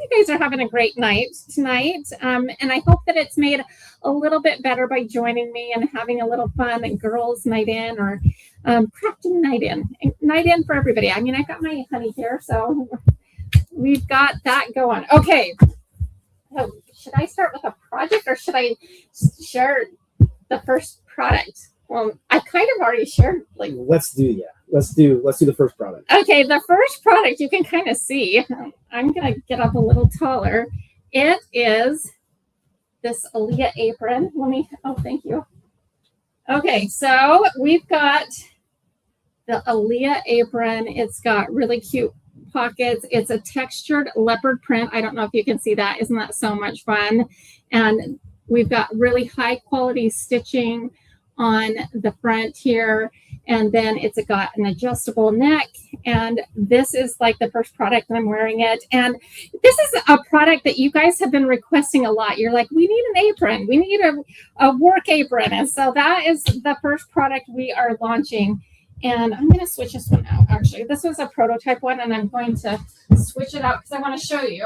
you guys are having a great night tonight. And I hope that it's made a little bit better by joining me and having a little fun and girls' night in or crafting night in for everybody. I mean, I got my honey here, so we've got that going. Okay. So should I start with a project or should I share the first product? Well, I kind of already shared. Let's do the first product. Okay, the first product you can kind of see. I'm gonna get up a little taller. It is this Aleah apron. Thank you. Okay, so we've got the Aleah apron. It's got really cute pockets. It's a textured leopard print. I don't know if you can see that. Isn't that so much fun? And we've got really high quality stitching on the front here, and then it's got an adjustable neck, and this is like the first product and I'm wearing it. And this is a product that you guys have been requesting a lot. You're like, we need an apron, we need a work apron, and so that is the first product we are launching. And I'm going to switch this one out. Actually, this was a prototype one, and I'm going to switch it out because I want to show you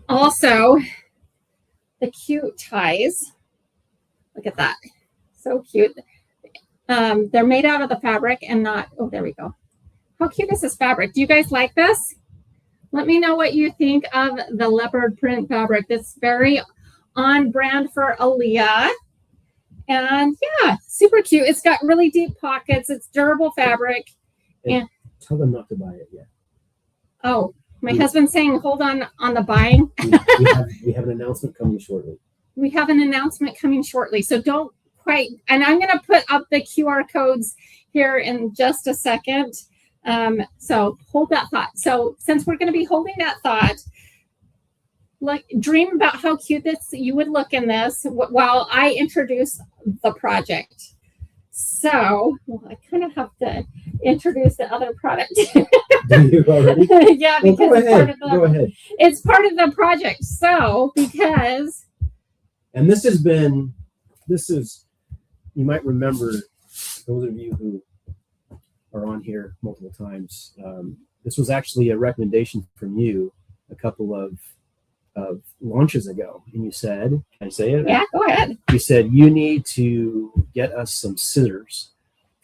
also the cute ties. Look at that. So cute. They're made out of the fabric and not, oh, there we go. How cute is this fabric? Do you guys like this? Let me know what you think of the leopard print fabric. It's very on brand for Aleah. And yeah, super cute. It's got really deep pockets. It's durable fabric. And tell them not to buy it yet. Oh, my husband's saying, hold on the buying. we have an announcement coming shortly. We have an announcement coming shortly. So don't quite, and I'm going to put up the QR codes here in just a second. So hold that thought. So since we're going to be holding that thought, dream about how cute you would look in this while I introduce the project. So I kind of have to introduce the other product. Do you already? Yeah, because go ahead. It's part of the project. So because, and this is, you might remember, those of you who are on here multiple times, this was actually a recommendation from you a couple of launches ago, and you said, can I say it? Yeah, go ahead. You said you need to get us some scissors,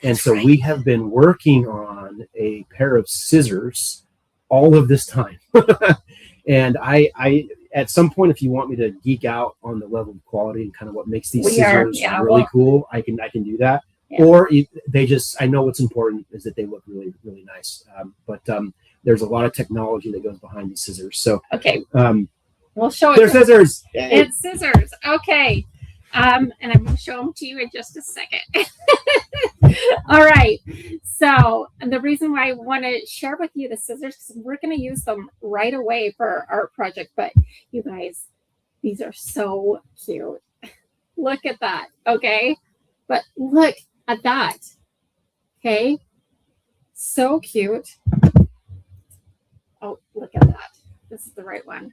and so we have been working on a pair of scissors all of this time. And I at some point, if you want me to geek out on the level of quality and kind of what makes these scissors really cool, I can do that. Yeah. Or I know what's important is that they look really, really nice. But there's a lot of technology that goes behind these scissors. So okay. We'll show it. They're scissors. It's scissors. Okay. And I'm going to show them to you in just a second. All right. So the reason why I want to share with you the scissors, because we're going to use them right away for our project. But you guys, these are so cute. Look at that. Okay. But look at that. Okay. So cute. Oh, look at that. This is the right one.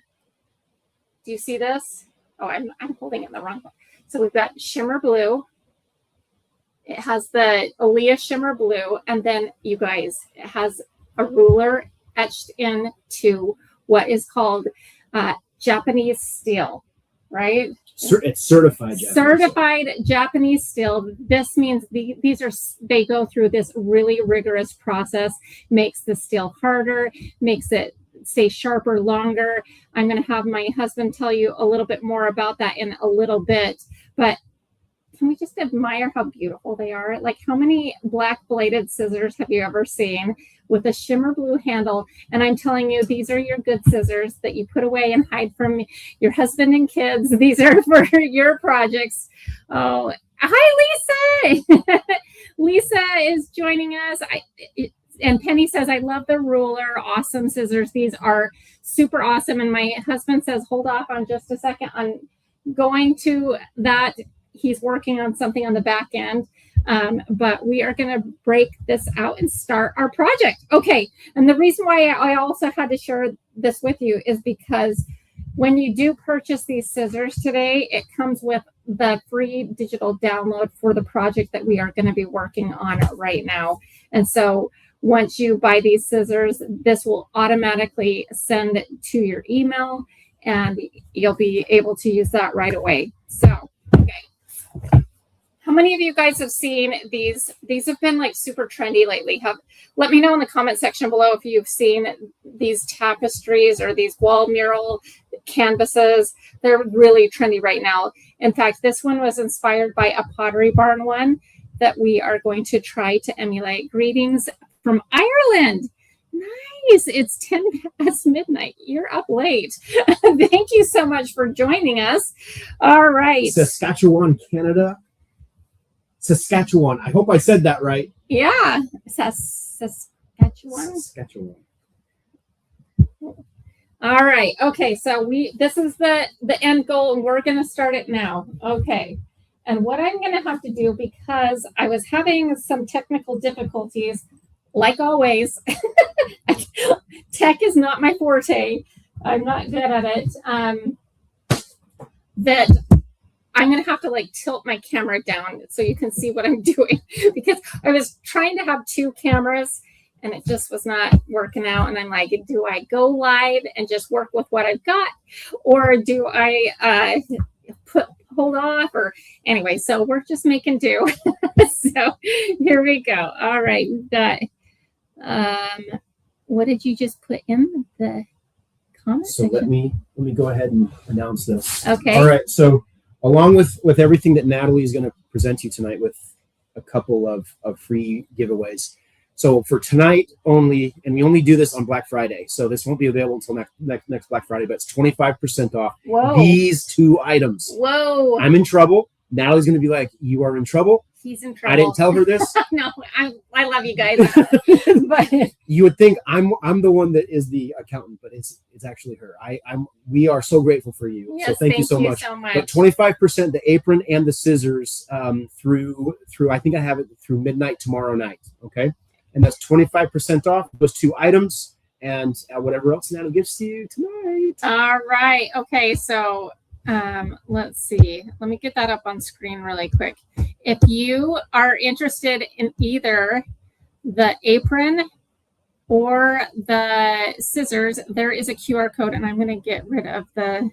Do you see this? Oh, I'm holding it in the wrong one. So we've got shimmer blue. It has the Aleah shimmer blue, and then you guys, it has a ruler etched into what is called Japanese steel, right? It's certified Japanese. Certified Japanese steel. This means they go through this really rigorous process, makes the steel harder, makes it stay sharper longer. I'm going to have my husband tell you a little bit more about that in a little bit, but can we just admire how beautiful they are? Like, how many black bladed scissors have you ever seen with a shimmer blue handle? And I'm telling you, these are your good scissors that you put away and hide from your husband and kids. These are for your projects. Oh, hi, Lisa. Lisa is joining us. And Penny says, I love the ruler. Awesome scissors. These are super awesome. And my husband says, hold off on just a second on going to that. He's working on something on the back end. But we are going to break this out and start our project. Okay. And the reason why I also had to share this with you is because when you do purchase these scissors today, it comes with the free digital download for the project that we are going to be working on right now. And so Once you buy these scissors, this will automatically send to your email, and you'll be able to use that right away. So, okay. How many of you guys have seen these? These have been like super trendy lately. Let me know in the comment section below if you've seen these tapestries or these wall mural canvases. They're really trendy right now. In fact, this one was inspired by a Pottery Barn one that we are going to try to emulate. Greetings from Ireland. Nice. It's 10 past midnight. You're up late. Thank you so much for joining us. All right. Saskatchewan, Canada. Saskatchewan. I hope I said that right. Yeah. Saskatchewan. Saskatchewan. All right. Okay. So this is the end goal, and we're going to start it now. Okay. And what I'm going to have to do, because I was having some technical difficulties, like always, tech is not my forte. I'm not good at it. That I'm going to have to like tilt my camera down so you can see what I'm doing, because I was trying to have two cameras and it just was not working out. And I'm like, do I go live and just work with what I've got, or do I hold off? Or anyway, so we're just making do. So here we go. All right, we've got what did you just put in the comments? So let me go ahead and announce this. Okay. All right. So along with everything that Natalie is going to present you tonight, with a couple of free giveaways. So for tonight only, and we only do this on Black Friday, so this won't be available until next Black Friday, but it's 25% off. Whoa. These two items. Whoa. I'm in trouble. Natalie's going to be like, you are in trouble. He's in trouble. I didn't tell her this. No, I love you guys. But you would think I'm the one that is the accountant, but it's actually her. We are so grateful for you. Yes, so thank you so much. But 25% the apron and the scissors through I think I have it through midnight tomorrow night. Okay, and that's 25% off those two items and whatever else Natalie gives to you tonight. All right. Okay. So let's see. Let me get that up on screen really quick. If you are interested in either the apron or the scissors, there is a QR code, and I'm going to get rid of the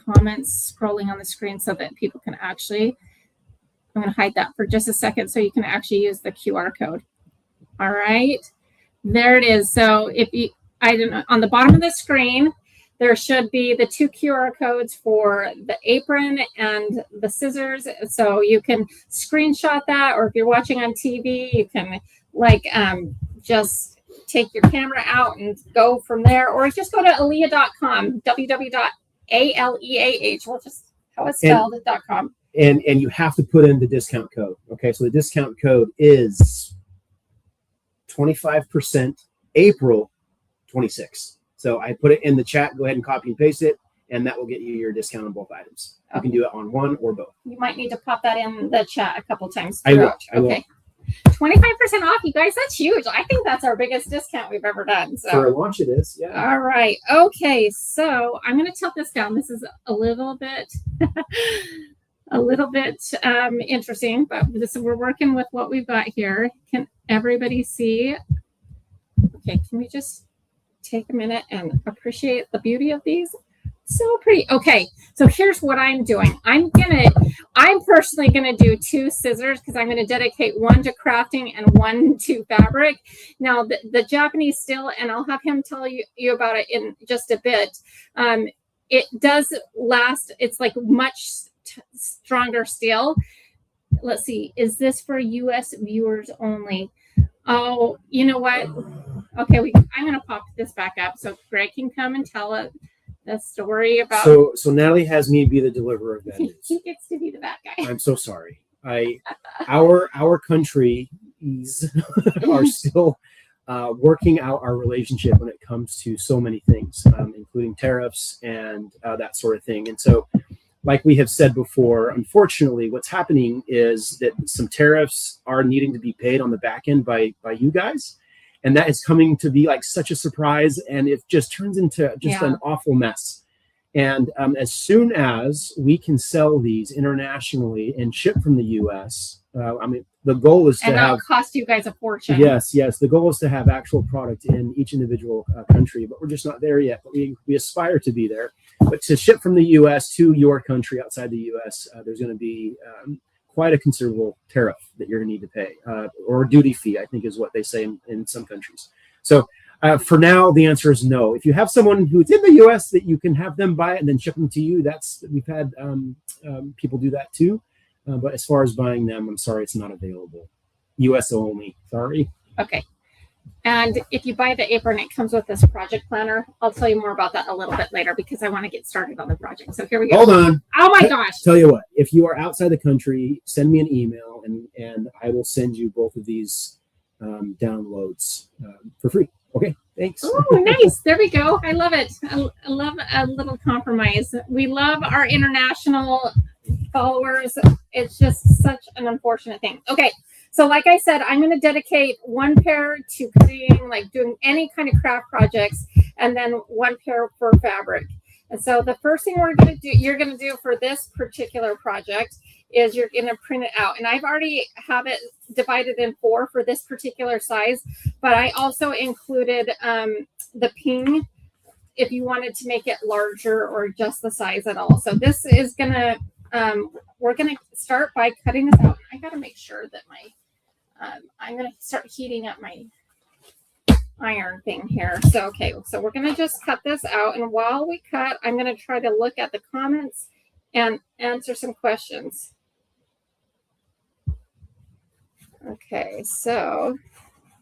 comments scrolling on the screen so that people can actually, I'm going to hide that for just a second so you can actually use the QR code. All right, there it is. So if you, I don't know, on the bottom of the screen, there should be the two QR codes for the apron and the scissors. So you can screenshot that, or if you're watching on TV, you can like just take your camera out and go from there, or just go to aleah.com, www.aleah, well, just how it's spelled, .com. And you have to put in the discount code. Okay, so the discount code is 25% April 26. So I put it in the chat. Go ahead and copy and paste it, and that will get you your discount on both items. You can do it on one or both. You might need to pop that in the chat a couple times. I will. Okay. 25% off, you guys. That's huge. I think that's our biggest discount we've ever done. So for a launch, it is. Yeah. All right. Okay. So I'm going to tilt this down. This is a little bit, interesting, but we're working with what we've got here. Can everybody see? Okay. Can we just take a minute and appreciate the beauty of these? So pretty. Okay, so here's what I'm doing. I'm personally gonna do two scissors because I'm gonna dedicate one to crafting and one to fabric. Now the Japanese steel, and I'll have him tell you about it in just a bit. It does last. It's like much stronger steel. Let's see. Is this for U.S. viewers only? Oh, you know what? Okay, I'm going to pop this back up so Greg can come and tell it the story about. So Natalie has me be the deliverer of that news. He gets to be the bad guy. I'm so sorry. Our countries are still working out our relationship when it comes to so many things, including tariffs and that sort of thing. And so, like we have said before, unfortunately, what's happening is that some tariffs are needing to be paid on the back end by you guys. And that is coming to be like such a surprise. And it just turns into just an awful mess. And as soon as we can sell these internationally and ship from the U.S., I mean, the goal is to have cost you guys a fortune. Yes. The goal is to have actual product in each individual country, but we're just not there yet. But we aspire to be there. But to ship from the U.S. to your country outside the U.S., there's going to be quite a considerable tariff that you're going to need to pay, or duty fee, I think is what they say in some countries. So for now, the answer is no. If you have someone who's in the U.S. that you can have them buy it and then ship them to you, we've had people do that too. But as far as buying them, I'm sorry, it's not available. U.S. only. Sorry. Okay. And if you buy the apron, it comes with this project planner. I'll tell you more about that a little bit later because I want to get started on the project. So here we go. Hold on. Oh my gosh. Tell you what, if you are outside the country, send me an email and I will send you both of these downloads for free. Okay, thanks. Oh, nice. There we go. I love it. I love a little compromise. We love our international followers. It's just such an unfortunate thing. Okay. So like I said, I'm going to dedicate one pair to creating, like doing any kind of craft projects, and then one pair for fabric. And so the first thing you're going to do for this particular project is you're going to print it out. And I've already have it divided in 4 for this particular size, but I also included the ping if you wanted to make it larger or just the size at all. So this is going to, we're going to start by cutting this out. I got to make sure that I'm going to start heating up my iron thing here. So, okay, so we're going to just cut this out. And while we cut, I'm going to try to look at the comments and answer some questions. Okay, so.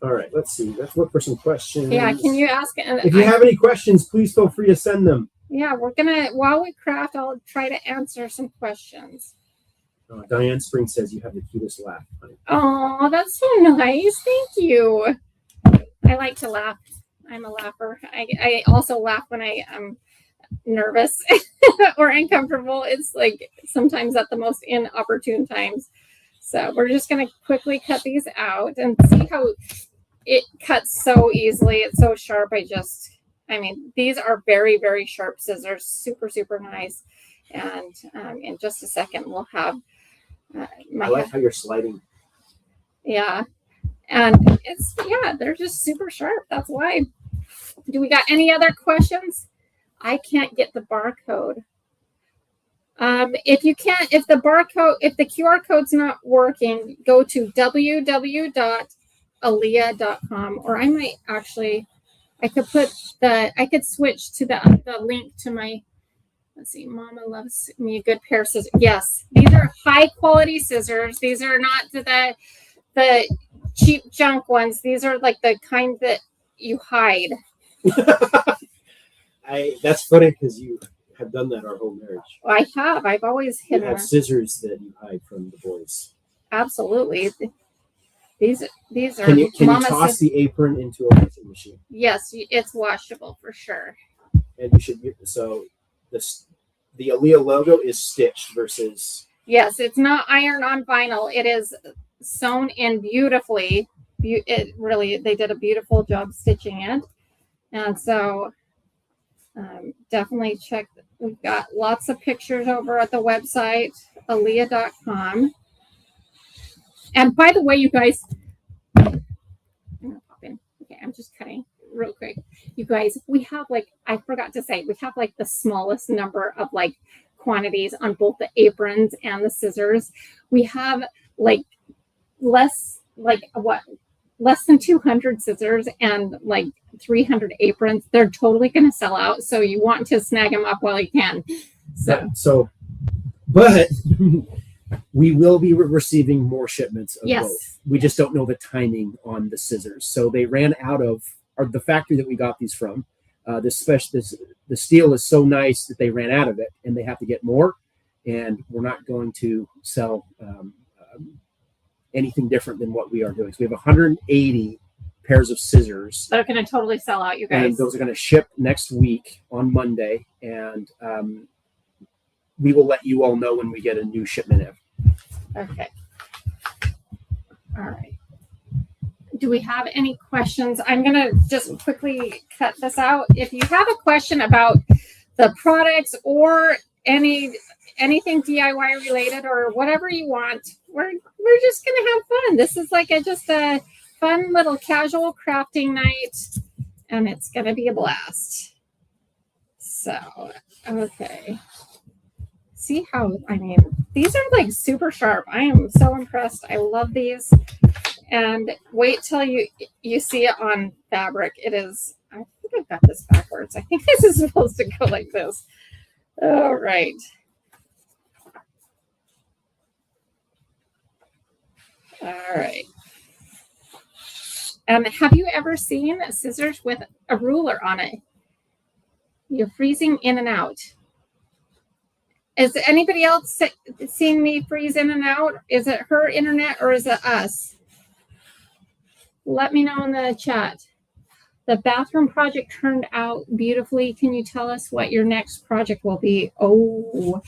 All right, let's see. Let's look for some questions. Yeah, can you ask? If you have any questions, please feel free to send them. Yeah, we're going to, while we craft, I'll try to answer some questions. Diane Spring says you have the cutest laugh. Oh, that's so nice. Thank you. I like to laugh. I'm a laugher. I also laugh when I am nervous or uncomfortable. It's like sometimes at the most inopportune times. So we're just going to quickly cut these out and see how it cuts so easily. It's so sharp. I mean, these are very, very sharp scissors. Super, super nice. And in just a second, we'll have I like how you're sliding. Yeah. And they're just super sharp. That's why. Do we got any other questions? I can't get the barcode. If the QR code's not working, go to www.aleah.com, or I could switch to the link to my. Let's see, Mama loves me a good pair of scissors. Yes, these are high quality scissors. These are not the cheap junk ones. These are like the kind that you hide. That's funny because you have done that our whole marriage. I have. I've always hidden. You have scissors that you hide from the boys. Absolutely. These are. Can you toss the apron into a washing machine? Yes, it's washable for sure. And you should. So the Aleah logo is stitched versus. Yes, it's not iron on vinyl. It is sewn in beautifully. They did a beautiful job stitching it. And so definitely check. We've got lots of pictures over at the website, aleah.com. And by the way, you guys, I'm gonna pop in. Okay, I'm just cutting real quick. You guys, we have I forgot to say, we have the smallest number of quantities on both the aprons and the scissors. We have less than 200 scissors and 300 aprons. They're totally going to sell out. So you want to snag them up while you can. But we will be receiving more shipments of yes. both. We just don't know the timing on the scissors. So they ran out of, or the factory that we got these from, the steel is so nice that they ran out of it and they have to get more. And we're not going to sell anything different than what we are doing. So we have 180 pairs of scissors. They're going to totally sell out, you guys. And those are going to ship next week on Monday. And we will let you all know when we get a new shipment in. Okay. All right. Do we have any questions? I'm going to just quickly cut this out. If you have a question about the products or anything DIY related or whatever you want. We're just gonna have fun. This is like just a fun little casual crafting night, and it's gonna be a blast. So, okay. See how, I mean, these are like super sharp. I am so impressed. I love these. And wait till you see it on fabric. It is, I think I've got this backwards. I think this is supposed to go like this. All right. All right. Have you ever seen scissors with a ruler on it? You're freezing in and out. Is anybody else seeing me freeze in and out? Is it her internet or is it us? Let me know in the chat. The bathroom project turned out beautifully. Can you tell us what your next project will be? Oh,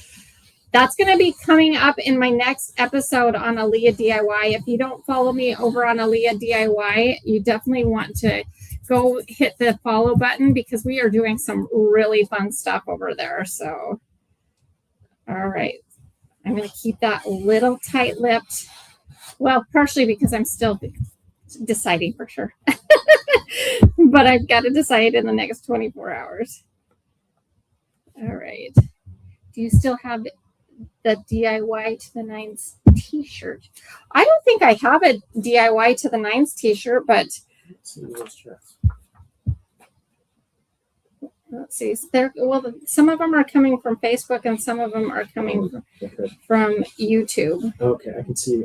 that's going to be coming up in my next episode on Aleah DIY. If you don't follow me over on Aleah DIY, you definitely want to go hit the follow button because we are doing some really fun stuff over there. So, all right. I'm going to keep that a little tight-lipped. Well, partially because I'm still deciding for sure. But I've got to decide in the next 24 hours. All right. Do you still have the DIY to the Nines t-shirt? I don't think I have a DIY to the Nines t-shirt, but let's see. Well, some of them are coming from Facebook and some of them are coming from YouTube. Okay, I can see.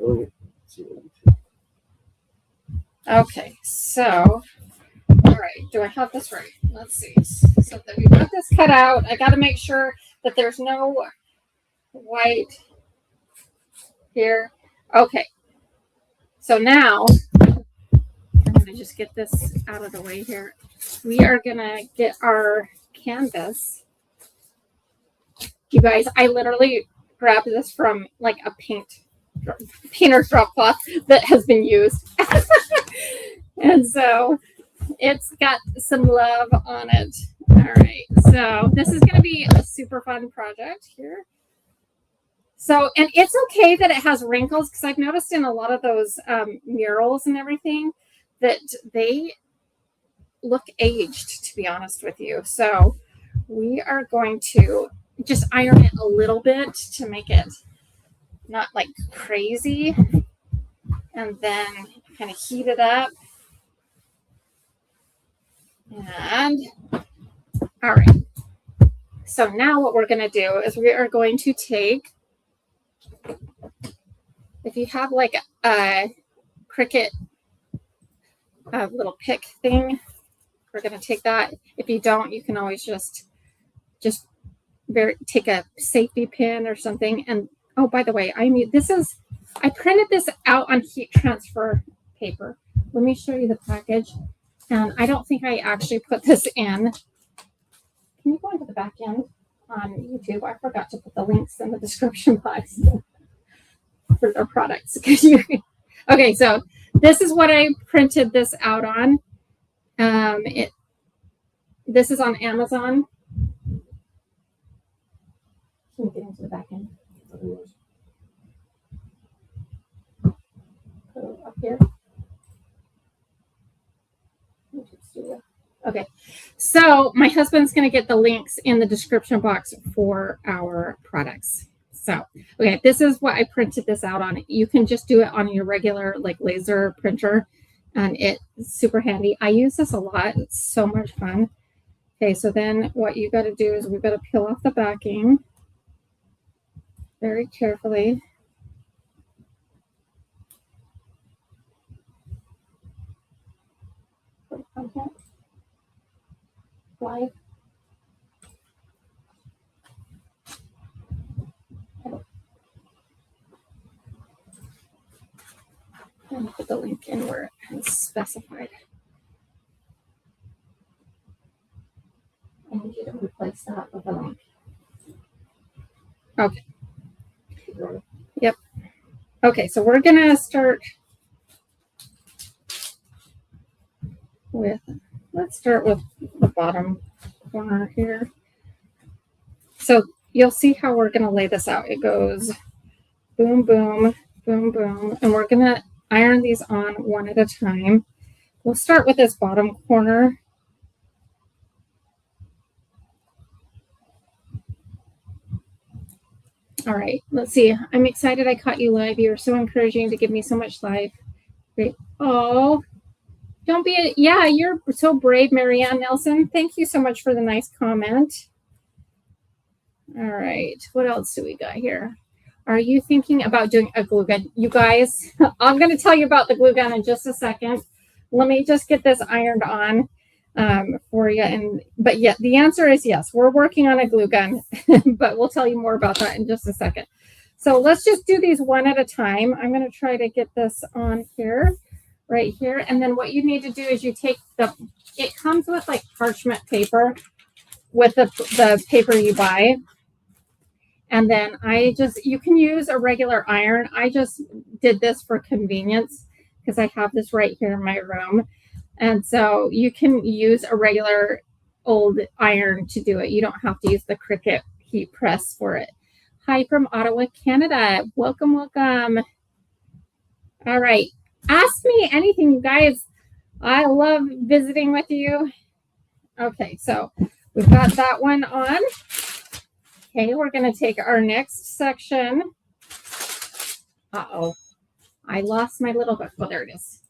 Okay, so, all right. Do I have this right? Let's see. So that we've got this cut out. I got to make sure that there's no white here. Okay. So now, I'm going to just get this out of the way here. We are going to get our canvas. You guys, I literally grabbed this from like a painter's drop cloth that has been used. And so it's got some love on it. All right. So this is going to be a super fun project here. So, and it's okay that it has wrinkles because I've noticed in a lot of those murals and everything that they look aged, to be honest with you. So we are going to just iron it a little bit to make it not like crazy, and then kind of heat it up. And all right. So now what we're going to do is we are going to take, if you have like a Cricut little pick thing, we're going to take that. If you don't, you can always just take a safety pin or something. And oh, by the way, I printed this out on heat transfer paper. Let me show you the package. And I don't think I actually put this in. Can you go into the back end on YouTube? I forgot to put the links in the description box for their products. Okay, so this is what I printed this out on. This is on Amazon. Can you get into the back end? Go up here. Okay, so my husband's going to get the links in the description box for our products. So, okay, this is what I printed this out on. You can just do it on your regular like laser printer, and it's super handy. I use this a lot. It's so much fun. Okay, so then what you got to do is we've got to peel off the backing very carefully. Live. And put the link in where it's specified. I need you to replace that with a link. Okay. Yep. Okay, so we're gonna start with, let's start with the bottom corner here. So you'll see how we're going to lay this out. It goes boom, boom, boom, boom. And we're going to iron these on one at a time. We'll start with this bottom corner. All right, let's see. I'm excited I caught you live. You're so encouraging to give me so much life. Great. Oh, don't be yeah, you're so brave, Marianne Nelson. Thank you so much for the nice comment. All right, what else do we got here? Are you thinking about doing a glue gun? You guys, I'm going to tell you about the glue gun in just a second. Let me just get this ironed on for you. But yeah, the answer is yes. We're working on a glue gun, but we'll tell you more about that in just a second. So let's just do these one at a time. I'm going to try to get this on here, right here. And then what you need to do is you take it comes with like parchment paper with the paper you buy. And then you can use a regular iron. I just did this for convenience because I have this right here in my room. And so you can use a regular old iron to do it. You don't have to use the Cricut heat press for it. Hi from Ottawa, Canada. Welcome, welcome. All right. Ask me anything, you guys. I love visiting with you. Okay, so we've got that one on. Okay, we're going to take our next section. Uh-oh, I lost my little book. Oh, there it is.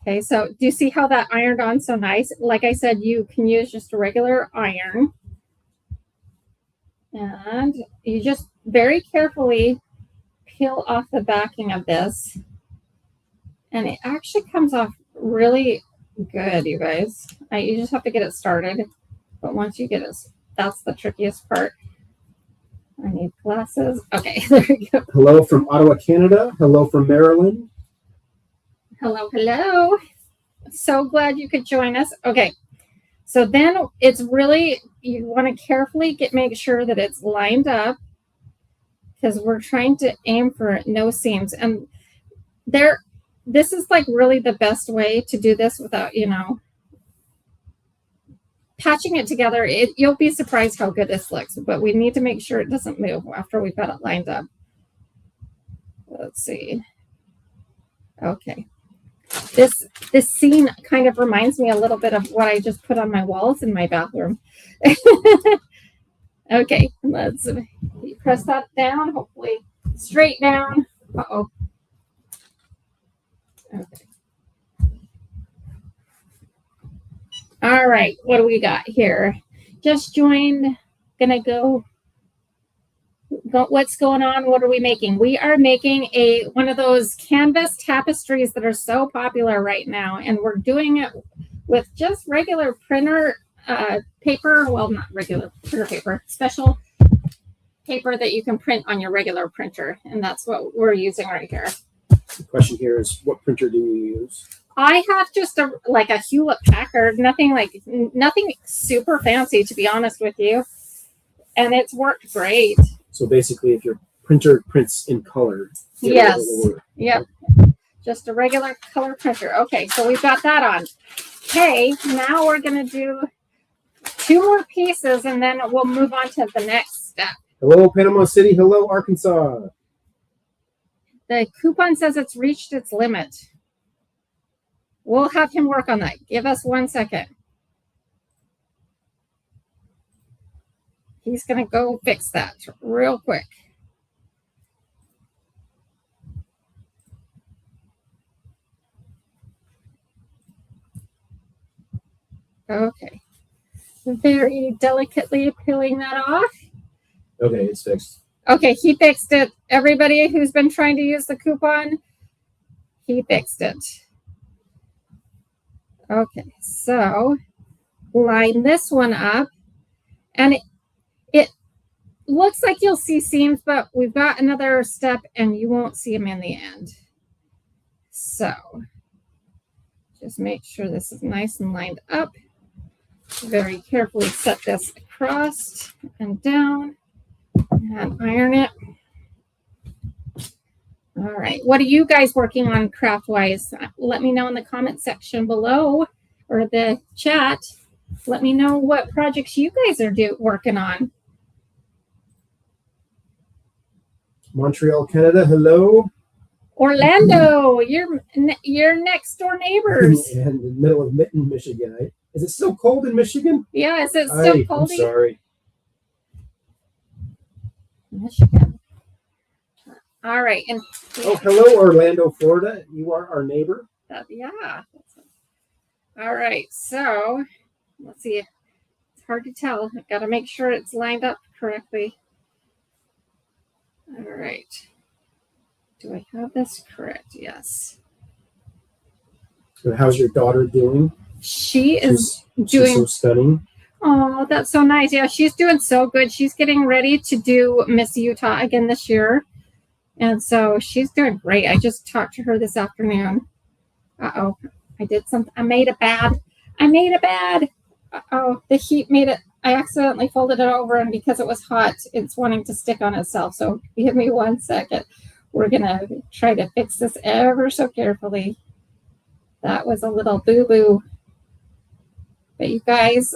Okay, so do you see how that ironed on so nice? Like I said, you can use just a regular iron. And you just very carefully peel off the backing of this. And it actually comes off really good, you guys. You just have to get it started. But once you get it, that's the trickiest part. I need glasses. Okay, there we go. Hello from Ottawa, Canada. Hello from Maryland. Hello, hello. So glad you could join us. Okay, so then it's really, you want to carefully make sure that it's lined up because we're trying to aim for no seams. And this is like really the best way to do this without, patching it together. You'll be surprised how good this looks, but we need to make sure it doesn't move after we've got it lined up. Let's see. Okay. This scene kind of reminds me a little bit of what I just put on my walls in my bathroom. Okay, let's press that down, hopefully straight down. Uh-oh. Okay. All right, what do we got here? Just joined, gonna go, what's going on? What are we making? We are making one of those canvas tapestries that are so popular right now, and we're doing it with just regular printer paper. Well, not regular printer paper, special paper that you can print on your regular printer, and that's what we're using right here. The question here is, what printer do you use? I have just a Hewlett Packard, nothing super fancy, to be honest with you, and it's worked great. So basically, if your printer prints in color, yes, yep, just a regular color printer. Okay, so we've got that on. Okay, now we're gonna do 2 more pieces, and then we'll move on to the next step. Hello, Panama City. Hello, Arkansas. The coupon says it's reached its limit. We'll have him work on that. Give us 1 second. He's going to go fix that real quick. Okay. Very delicately peeling that off. Okay, it's fixed. Okay, he fixed it. Everybody who's been trying to use the coupon, he fixed it. Okay, so line this one up, and it looks like you'll see seams, but we've got another step and you won't see them in the end. So just make sure this is nice and lined up. Very carefully set this across and down and iron it. All right, what are you guys working on craft-wise? Let me know in the comment section below or the chat. Let me know what projects you guys are working on. Montreal, Canada. Hello. Orlando, you're next door neighbors. And in the middle of Mitten, Michigan. Is it still cold in Michigan? Yeah, is it still cold? I'm sorry. Michigan. All right. And oh, hello, Orlando, Florida. You are our neighbor. Yeah. All right. So let's see. It's hard to tell. I've got to make sure it's lined up correctly. All right. Do I have this correct? Yes. So how's your daughter doing? She's so stunning. Oh, that's so nice. Yeah, she's doing so good. She's getting ready to do Miss Utah again this year. And so she's doing great. I just talked to her this afternoon. Uh-oh. I did something. I made a bad. Uh-oh. The heat made it. I accidentally folded it over, and because it was hot, it's wanting to stick on itself. So give me 1 second. We're going to try to fix this ever so carefully. That was a little boo-boo. But you guys,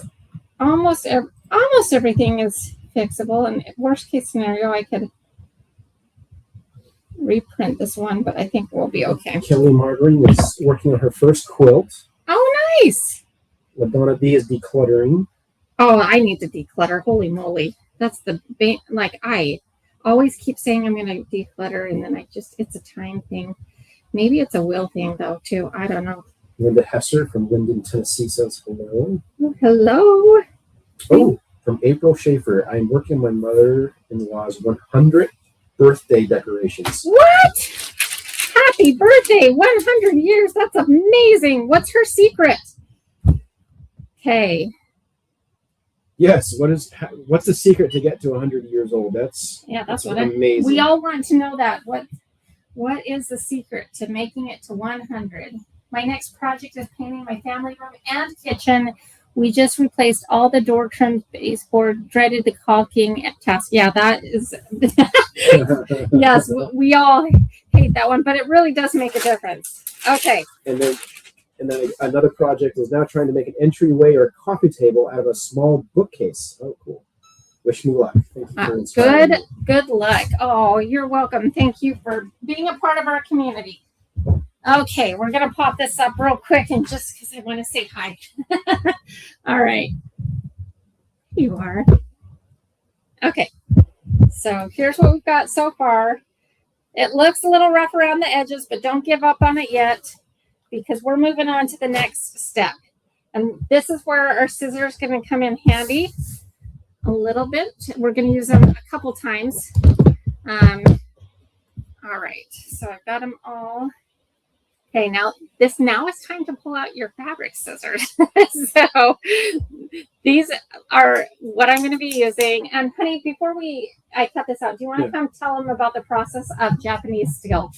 almost everything is fixable. And worst case scenario, I could reprint this one, but I think we'll be okay. Kelly Marjorie is working on her first quilt. Oh, nice. LaDonna B is decluttering. Oh, I need to declutter. Holy moly. That's I always keep saying I'm going to declutter, and then it's a time thing. Maybe it's a will thing, though, too. I don't know. Linda Hesser from Linden, Tennessee says hello. Hello. Oh, from April Schaefer. I'm working on my mother-in-law's 100th birthday decorations. What? Happy birthday. 100 years. That's amazing. What's her secret? Okay. Yes. What's the secret to get to 100 years old? That's what amazing. We all want to know that. What is the secret to making it to 100? My next project is painting my family room and kitchen. We just replaced all the door trim baseboard, dreaded the caulking task. Yeah, that is. Yes, we all hate that one, but it really does make a difference. Okay. And then another project is now trying to make an entryway or coffee table out of a small bookcase. Oh, cool. Wish me luck. Thank you for inspiring me. Good luck. Oh, you're welcome. Thank you for being a part of our community. Okay, we're going to pop this up real quick, and just because I want to say hi. All right. You are. Okay. So here's what we've got so far. It looks a little rough around the edges, but don't give up on it yet, because we're moving on to the next step. And this is where our scissors are going to come in handy a little bit. We're going to use them a couple times. All right. So I've got them all. Okay, now it's time to pull out your fabric scissors. So these are what I'm going to be using. And honey, before I cut this out, do you want to come tell them about the process of Japanese steel?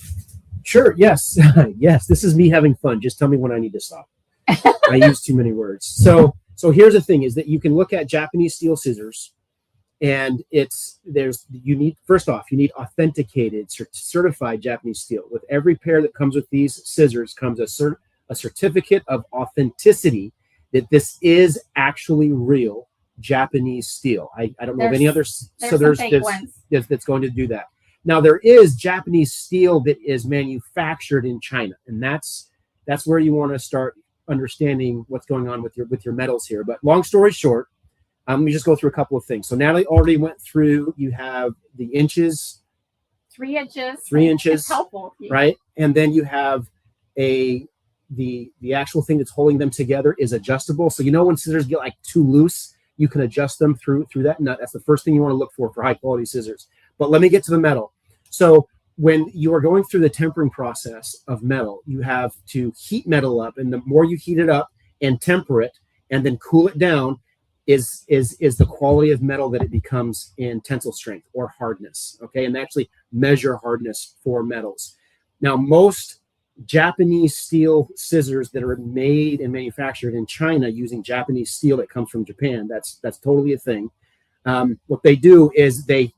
Sure. Yes. Yes. This is me having fun. Just tell me when I need to stop. I use too many words. So here's the thing: is that you can look at Japanese steel scissors, and you need authenticated, certified Japanese steel. With every pair that comes with these scissors comes a certificate of authenticity that this is actually real Japanese steel. I don't know of any other scissors that's going to do that. Now, there is Japanese steel that is manufactured in China, and that's where you want to start understanding what's going on with your metals here. But long story short, let me just go through a couple of things. So Natalie already went through. You have the inches. 3 inches. 3 inches. It's helpful, right? And then you have the actual thing that's holding them together is adjustable. So when scissors get like too loose, you can adjust them through that nut. That's the first thing you want to look for high quality scissors. But let me get to the metal. So when you are going through the tempering process of metal, you have to heat metal up, and the more you heat it up and temper it and then cool it down is the quality of metal that it becomes in tensile strength or hardness. Okay, and they actually measure hardness for metals. Now, most Japanese steel scissors that are made and manufactured in China using Japanese steel that comes from Japan, that's totally a thing. What they do is they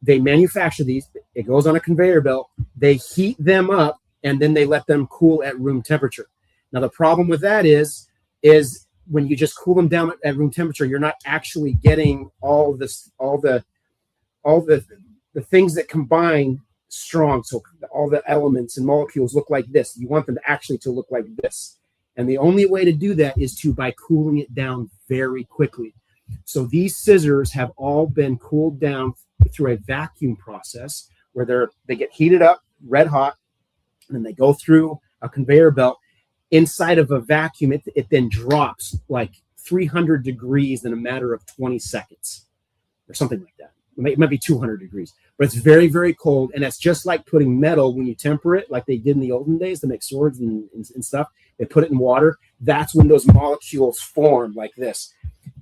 manufacture these. It goes on a conveyor belt. They heat them up, and then they let them cool at room temperature. Now, the problem with that is when you just cool them down at room temperature, you're not actually getting all the the things that combine strong, so all the elements and molecules look like this. You want them to actually to look like this. And the only way to do that is by cooling it down very quickly. So these scissors have all been cooled down through a vacuum process where they get heated up red hot, and then they go through a conveyor belt inside of a vacuum. It then drops like 300 degrees in a matter of 20 seconds or something like that. It might be 200 degrees, but it's very, very cold. And that's just like putting metal when you temper it, like they did in the olden days to make swords and stuff. They put it in water. That's when those molecules form like this.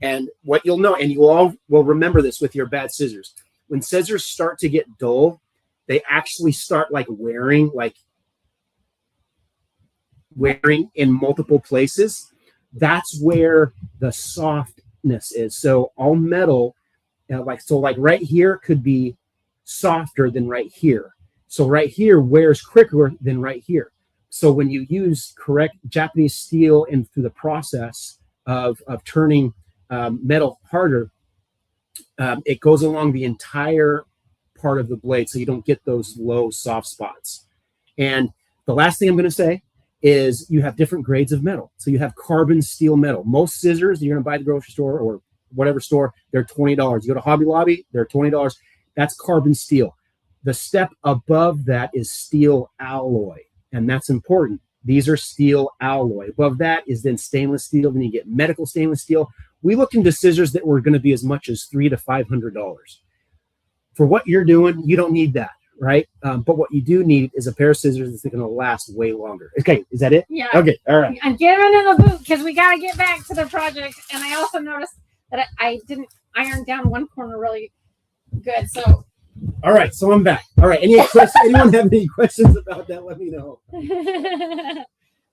And what you'll know, and you all will remember this with your bad scissors, when scissors start to get dull, they actually start like wearing in multiple places. That's where the softness is. So all metal, like right here could be softer than right here. So right here wears quicker than right here. So when you use correct Japanese steel and through the process of turning metal harder, it goes along the entire part of the blade, so you don't get those low soft spots. And the last thing I'm going to say is you have different grades of metal. So you have carbon steel metal. Most scissors you're going to buy at the grocery store or whatever store, they're $20. You go to Hobby Lobby, they're $20. That's carbon steel. The step above that is steel alloy, and that's important. These are steel alloy. Above that is then stainless steel. Then you get medical stainless steel. We looked into scissors that were going to be as much as $300 to $500. For what you're doing, you don't need that, right? But what you do need is a pair of scissors that's going to last way longer. Okay, is that it? Yeah. Okay, all right. I'm getting in the boot because we got to get back to the project. And I also noticed that I didn't iron down one corner really good. So. All right, so I'm back. All right, anyone have any questions about that? Let me know.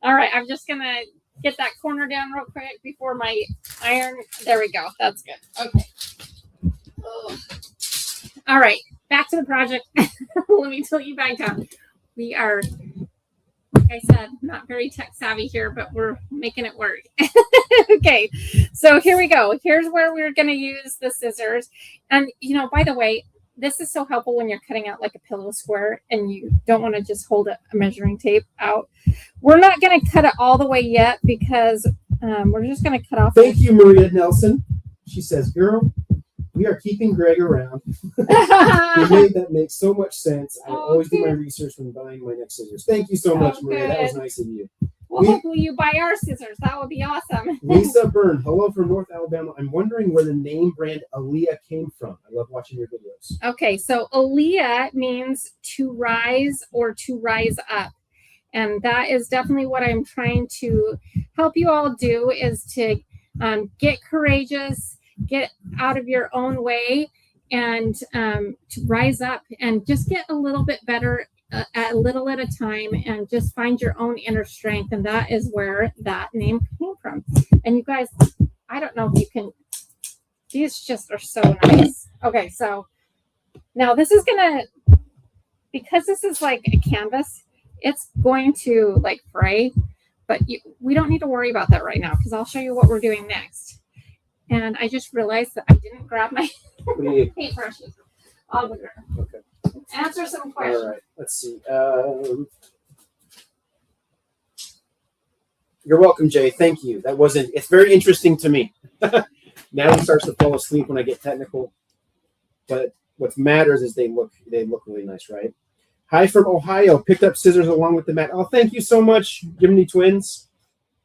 All right, I'm just going to get that corner down real quick before my iron. There we go. That's good. Okay. Oh. All right, back to the project. Let me tilt you back down. We are, like I said, not very tech savvy here, but we're making it work. Okay, so here we go. Here's where we're going to use the scissors. And, by the way, this is so helpful when you're cutting out like a pillow square and you don't want to just hold a measuring tape out. We're not going to cut it all the way yet because we're just going to cut off. Thank you, Maria Nelson. She says, girl, we are keeping Greg around. That makes so much sense. I always do my research when buying my next scissors. Thank you so much, Maria. That was nice of you. Well, hopefully you buy our scissors. That would be awesome. Lisa Byrne, hello from North Alabama. I'm wondering where the name brand Aleah came from. I love watching your videos. Okay, so Aleah means to rise or to rise up. And that is definitely what I'm trying to help you all do, is to get courageous, get out of your own way, and to rise up and just get a little bit better a little at a time, and just find your own inner strength. And that is where that name came from. And you guys, I don't know if you can, these just are so nice. Okay, so now this is gonna, because this is like a canvas, it's going to like fray, but we don't need to worry about that right now because I'll show you what we're doing next. And I just realized that I didn't grab my paintbrushes. Okay. Answer some questions. All right. Let's see. You're welcome, Jay. Thank you. It's very interesting to me. Natalie starts to fall asleep when I get technical, but what matters is they look really nice, right? Hi from Ohio. Picked up scissors along with the mat. Oh, thank you so much, Jiminy Twins.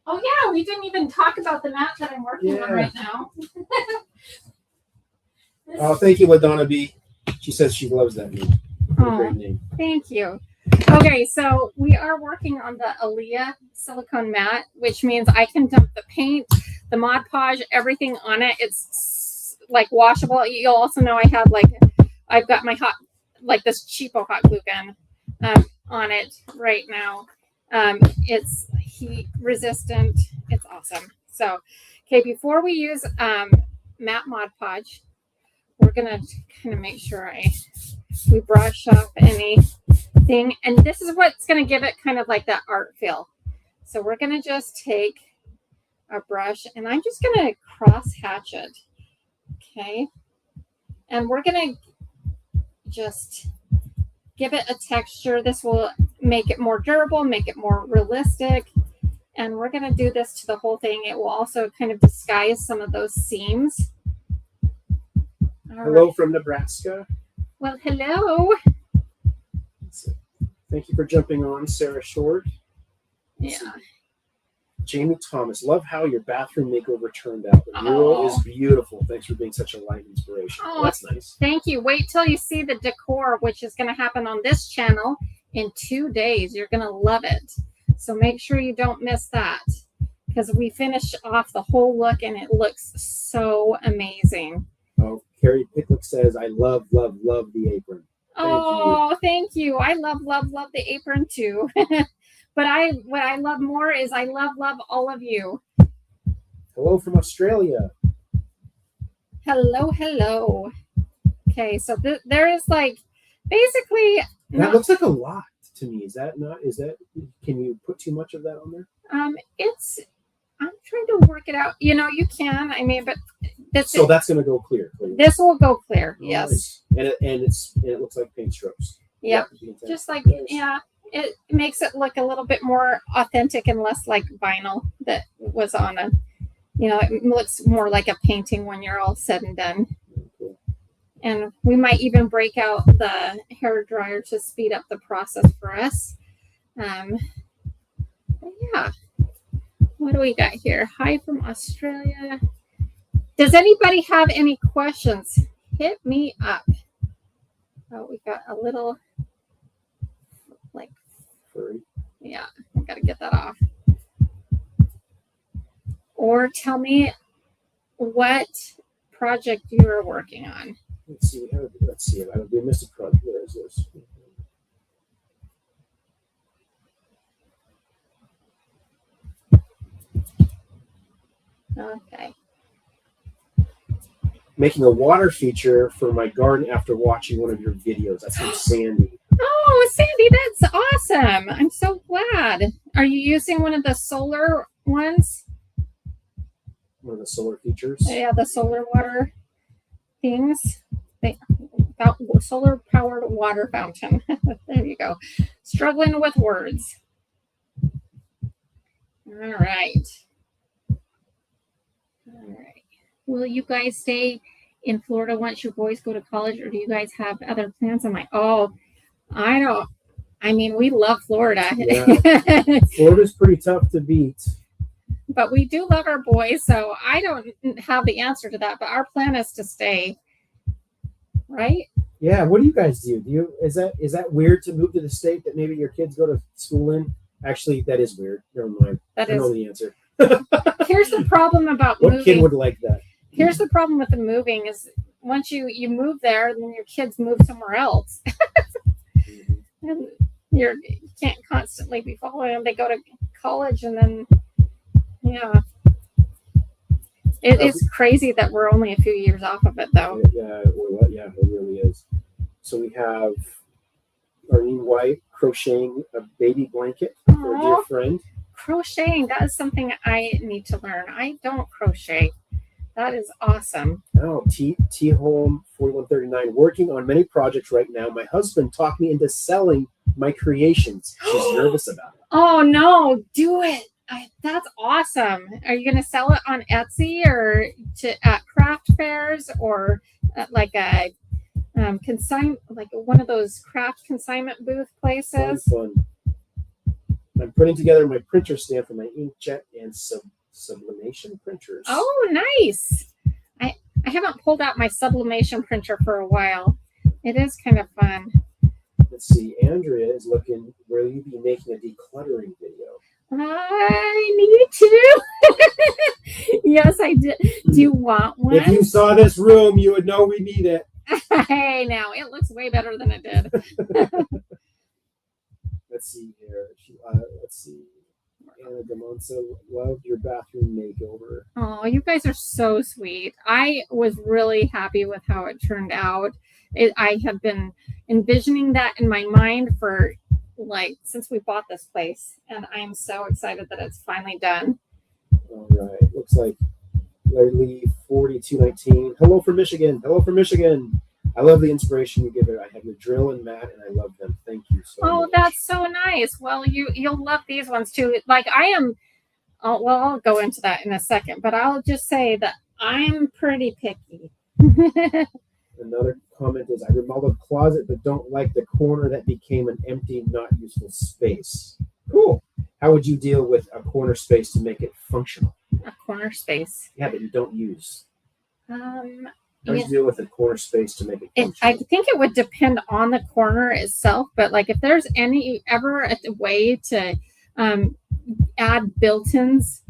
Oh yeah, we didn't even talk about the mat that I'm working on right now. Oh, thank you, LaDonna B. She says she loves that name. Oh, great name. Thank you. Okay, so we are working on the Aleah silicone mat, which means I can dump the paint, the Mod Podge, everything on it. It's like washable. You'll also know I've got my this cheapo hot glue gun on it right now. It's heat resistant. It's awesome. So, okay, before we use matte Mod Podge, we're gonna kind of make sure we brush up anything, and this is what's gonna give it kind of like that art feel. So we're gonna just take a brush, and I'm just gonna cross hatch it, okay? And we're gonna just give it a texture. This will make it more durable, make it more realistic. And we're going to do this to the whole thing. It will also kind of disguise some of those seams. Hello from Nebraska. Well, hello. Thank you for jumping on, Sarah Short. Yeah. Jamie Thomas, love how your bathroom makeover turned out. The mural is beautiful. Thanks for being such a light inspiration. Oh, that's nice. Thank you. Wait till you see the decor, which is going to happen on this channel in 2 days. You're going to love it. So make sure you don't miss that, because we finish off the whole look and it looks so amazing. Oh, Carrie Picklick says, I love the apron. Thank you. I love the apron too. But what I love more is I love all of you. Hello from Australia. Hello. Okay, so there is like basically that looks like a lot to me. Is that can you put too much of that on there? I'm trying to work it out. You can. I mean, but that's going to go clear. This will go clear. Yes. Nice. And it looks like paint strokes. Yep. Just like it makes it look a little bit more authentic and less like vinyl that was on a. It looks more like a painting when you're all said and done. Cool. And we might even break out the hair dryer to speed up the process for us. Yeah. What do we got here? Hi from Australia. Does anybody have any questions? Hit me up. Oh, we got a little furry. Yeah, I gotta get that off. Or tell me what project you are working on. Let's see. We missed a project. Where is this? Okay. Making a water feature for my garden after watching one of your videos. That's from Sandy. Oh, Sandy, that's awesome. I'm so glad. Are you using one of the solar ones? One of the solar features? Yeah, the solar water things. Solar powered water fountain. There you go. Struggling with words. All right. Will you guys stay in Florida once your boys go to college, or do you guys have other plans? I'm like, we love Florida. Yeah. Florida's pretty tough to beat. But we do love our boys, so I don't have the answer to that, but our plan is to stay. Right? Yeah, what do you guys do? Is that weird to move to the state that maybe your kids go to school in? Actually, that is weird. Never mind. I know the answer. Here's the problem about moving. What kid would like that? Here's the problem with the moving is once you move there, then your kids move somewhere else. And you can't constantly be following them. They go to college and then, yeah. It is crazy that we're only a few years off of it, though. Yeah, it really is. So we have Arlene White crocheting a baby blanket for a dear friend. Crocheting, that is something I need to learn. I don't crochet. That is awesome. Oh, T Home 4139, working on many projects right now. My husband talked me into selling my creations. She's nervous about it. Oh no, do it. That's awesome. Are you going to sell it on Etsy or at craft fairs or at like a like one of those craft consignment booth places? Fun. I'm putting together my printer stand for my inkjet and sublimation printers. Oh, nice. I haven't pulled out my sublimation printer for a while. It is kind of fun. Let's see. Andrea is looking. Will you be making a decluttering video? I need to. Yes, I did. Do you want one? If you saw this room, you would know we need it. Hey, now it looks way better than it did. Let's see here. Let's see. Anna Damonsa, loved your bathroom makeover. Oh, you guys are so sweet. I was really happy with how it turned out. I have been envisioning that in my mind for since we bought this place, and I'm so excited that it's finally done. All right. Looks like Larry Lee 4219. Hello from Michigan. I love the inspiration you give it. I have your drill and mat, and I love them. Thank you so much. Oh, that's so nice. Well, you'll love these ones too. Like I am. Oh, well, I'll go into that in a second, but I'll just say that I'm pretty picky. Another comment is, I remodeled a closet, but don't like the corner that became an empty, not useful space. Cool. How would you deal with a corner space to make it functional? A corner space. Yeah, but you don't use. How do Yeah. you deal with a corner space to make it I functional? think it would depend on the corner itself, but like if there's ever a way to add built-ins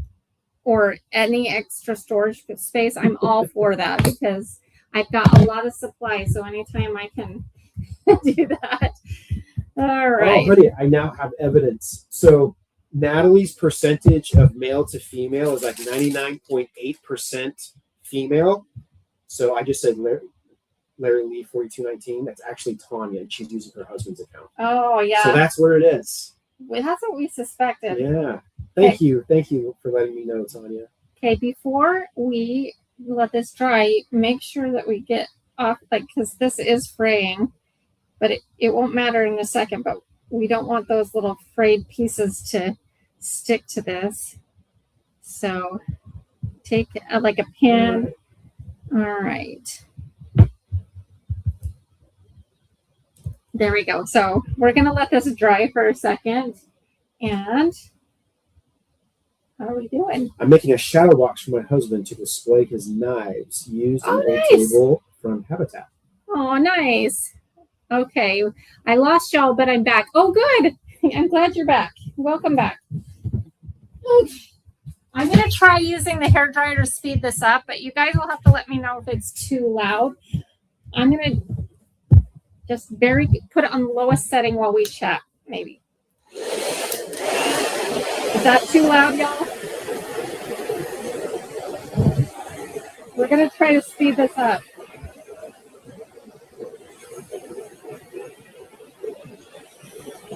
or any extra storage space, I'm all for that because I've got a lot of supply. So anytime I can do that. All right. Oh, honey, I now have evidence. So Natalie's percentage of male to female is like 99.8% female. So I just said Larry Lee 4219. That's actually Tanya, and she's using her husband's account. Oh, yeah. So that's where it is. Well, that's what we suspected. Yeah. Thank you for letting me know, Tanya. Okay, before we let this dry, make sure that we get off, like, because this is fraying, but it won't matter in a second, but we don't want those little frayed pieces to stick to this. So take like a pin. All right. There we go. So we're going to let this dry for a second. And how are we doing? I'm making a shadow box for my husband to display his knives used on a table from Habitat. Oh, nice. Okay. I lost y'all, but I'm back. Oh, good. I'm glad you're back. Welcome back. Okay. I'm going to try using the hairdryer to speed this up, but you guys will have to let me know if it's too loud. I'm going to just put it on the lowest setting while we chat, maybe. Is that too loud, y'all? We're going to try to speed this up.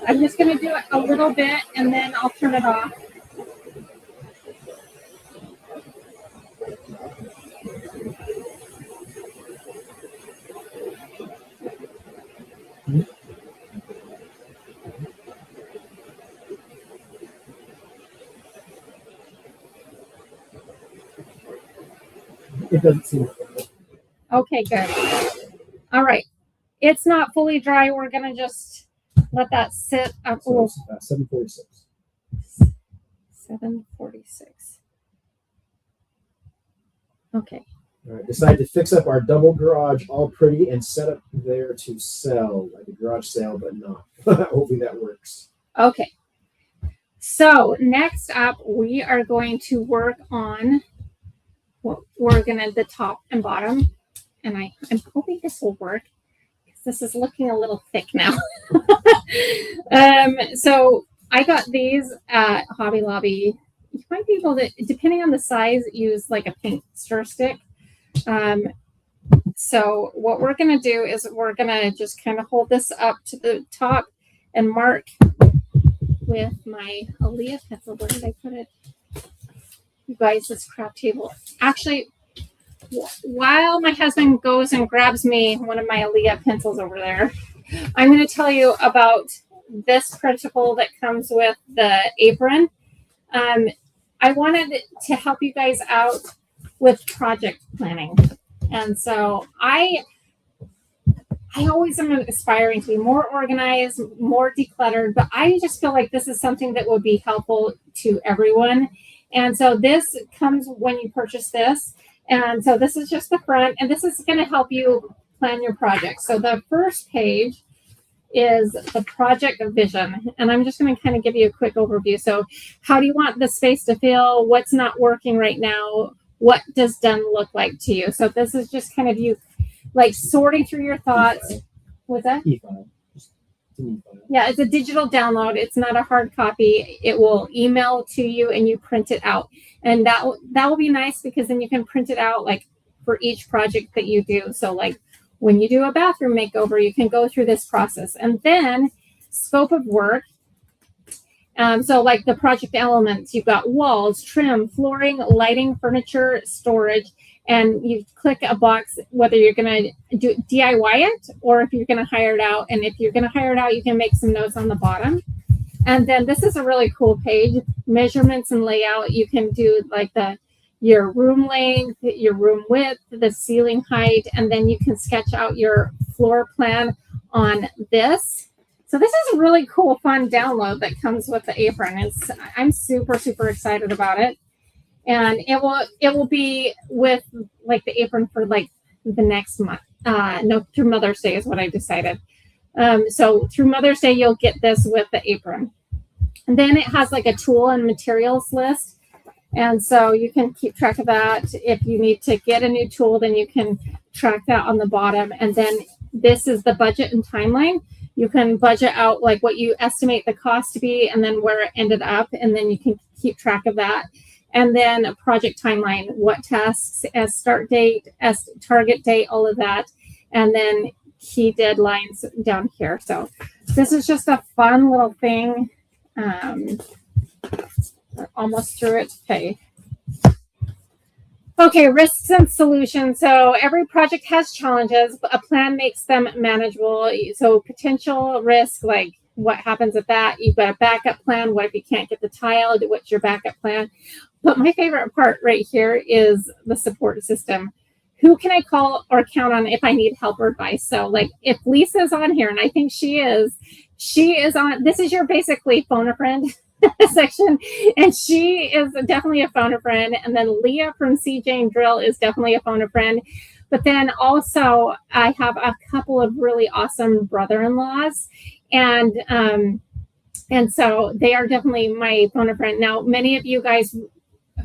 I'm just going to do it a little bit, and then I'll turn it off. It doesn't seem. Okay, good. All right. It's not fully dry. We're going to just let that sit up. So 746. 746. Okay. All right. Decided to fix up our double garage all pretty and set up there to sell, like a garage sale, but not. Hopefully that works. Okay. So next up, we are going to work on the top and bottom. And I'm hoping this will work because this is looking a little thick now. So I got these at Hobby Lobby. You might be able to, depending on the size, use like a paint stir stick. So what we're going to do is we're going to just kind of hold this up to the top and mark with my Aleah pencil. Where did I put it? You guys, this craft table. Actually, while my husband goes and grabs me one of my Aleah pencils over there, I'm going to tell you about this printable that comes with the Apron. I wanted to help you guys out with project planning. And so I always am aspiring to be more organized, more decluttered, but I just feel like this is something that would be helpful to everyone. And so this comes when you purchase this. And so this is just the front, and this is going to help you plan your project. So the first page is the project vision. And I'm just going to kind of give you a quick overview. So how do you want the space to feel? What's not working right now? What does done look like to you? So this is just kind of you like sorting through your thoughts. What's that? E-file. Yeah, it's a digital download. It's not a hard copy. It will email to you and you print it out. And that will be nice because then you can print it out like for each project that you do. So like when you do a bathroom makeover, you can go through this process. And then scope of work. So like the project elements, you've got walls, trim, flooring, lighting, furniture, storage, and you click a box whether you're going to do DIY it or if you're going to hire it out. And if you're going to hire it out, you can make some notes on the bottom. And then this is a really cool page, measurements and layout. You can do like your room length, your room width, the ceiling height, and then you can sketch out your floor plan on this. So this is a really cool, fun download that comes with the Apron. I'm super, super excited about it. And it will be with like the Apron for like the next month. No, through Mother's Day is what I decided. So through Mother's Day, you'll get this with the Apron. And then it has like a tool and materials list. And so you can keep track of that. If you need to get a new tool, then you can track that on the bottom. And then this is the budget and timeline. You can budget out like what you estimate the cost to be and then where it ended up. And then you can keep track of that. And then a project timeline, what tasks as start date, as target date, all of that. And then key deadlines down here. So this is just a fun little thing. We're almost through it. Okay, risks and solutions. So every project has challenges, but a plan makes them manageable. So potential risk, like what happens with that? You've got a backup plan. What if you can't get the tile? What's your backup plan? But my favorite part right here is the support system. Who can I call or count on if I need help or advice? So like if Lisa's on here, and I think she is on, this is your basically phone a friend section, and she is definitely a phone a friend. And then Leah from CJ and Drill is definitely a phone a friend. But then also I have a couple of really awesome brother-in-laws, and so they are definitely my phone a friend. Now, many of you guys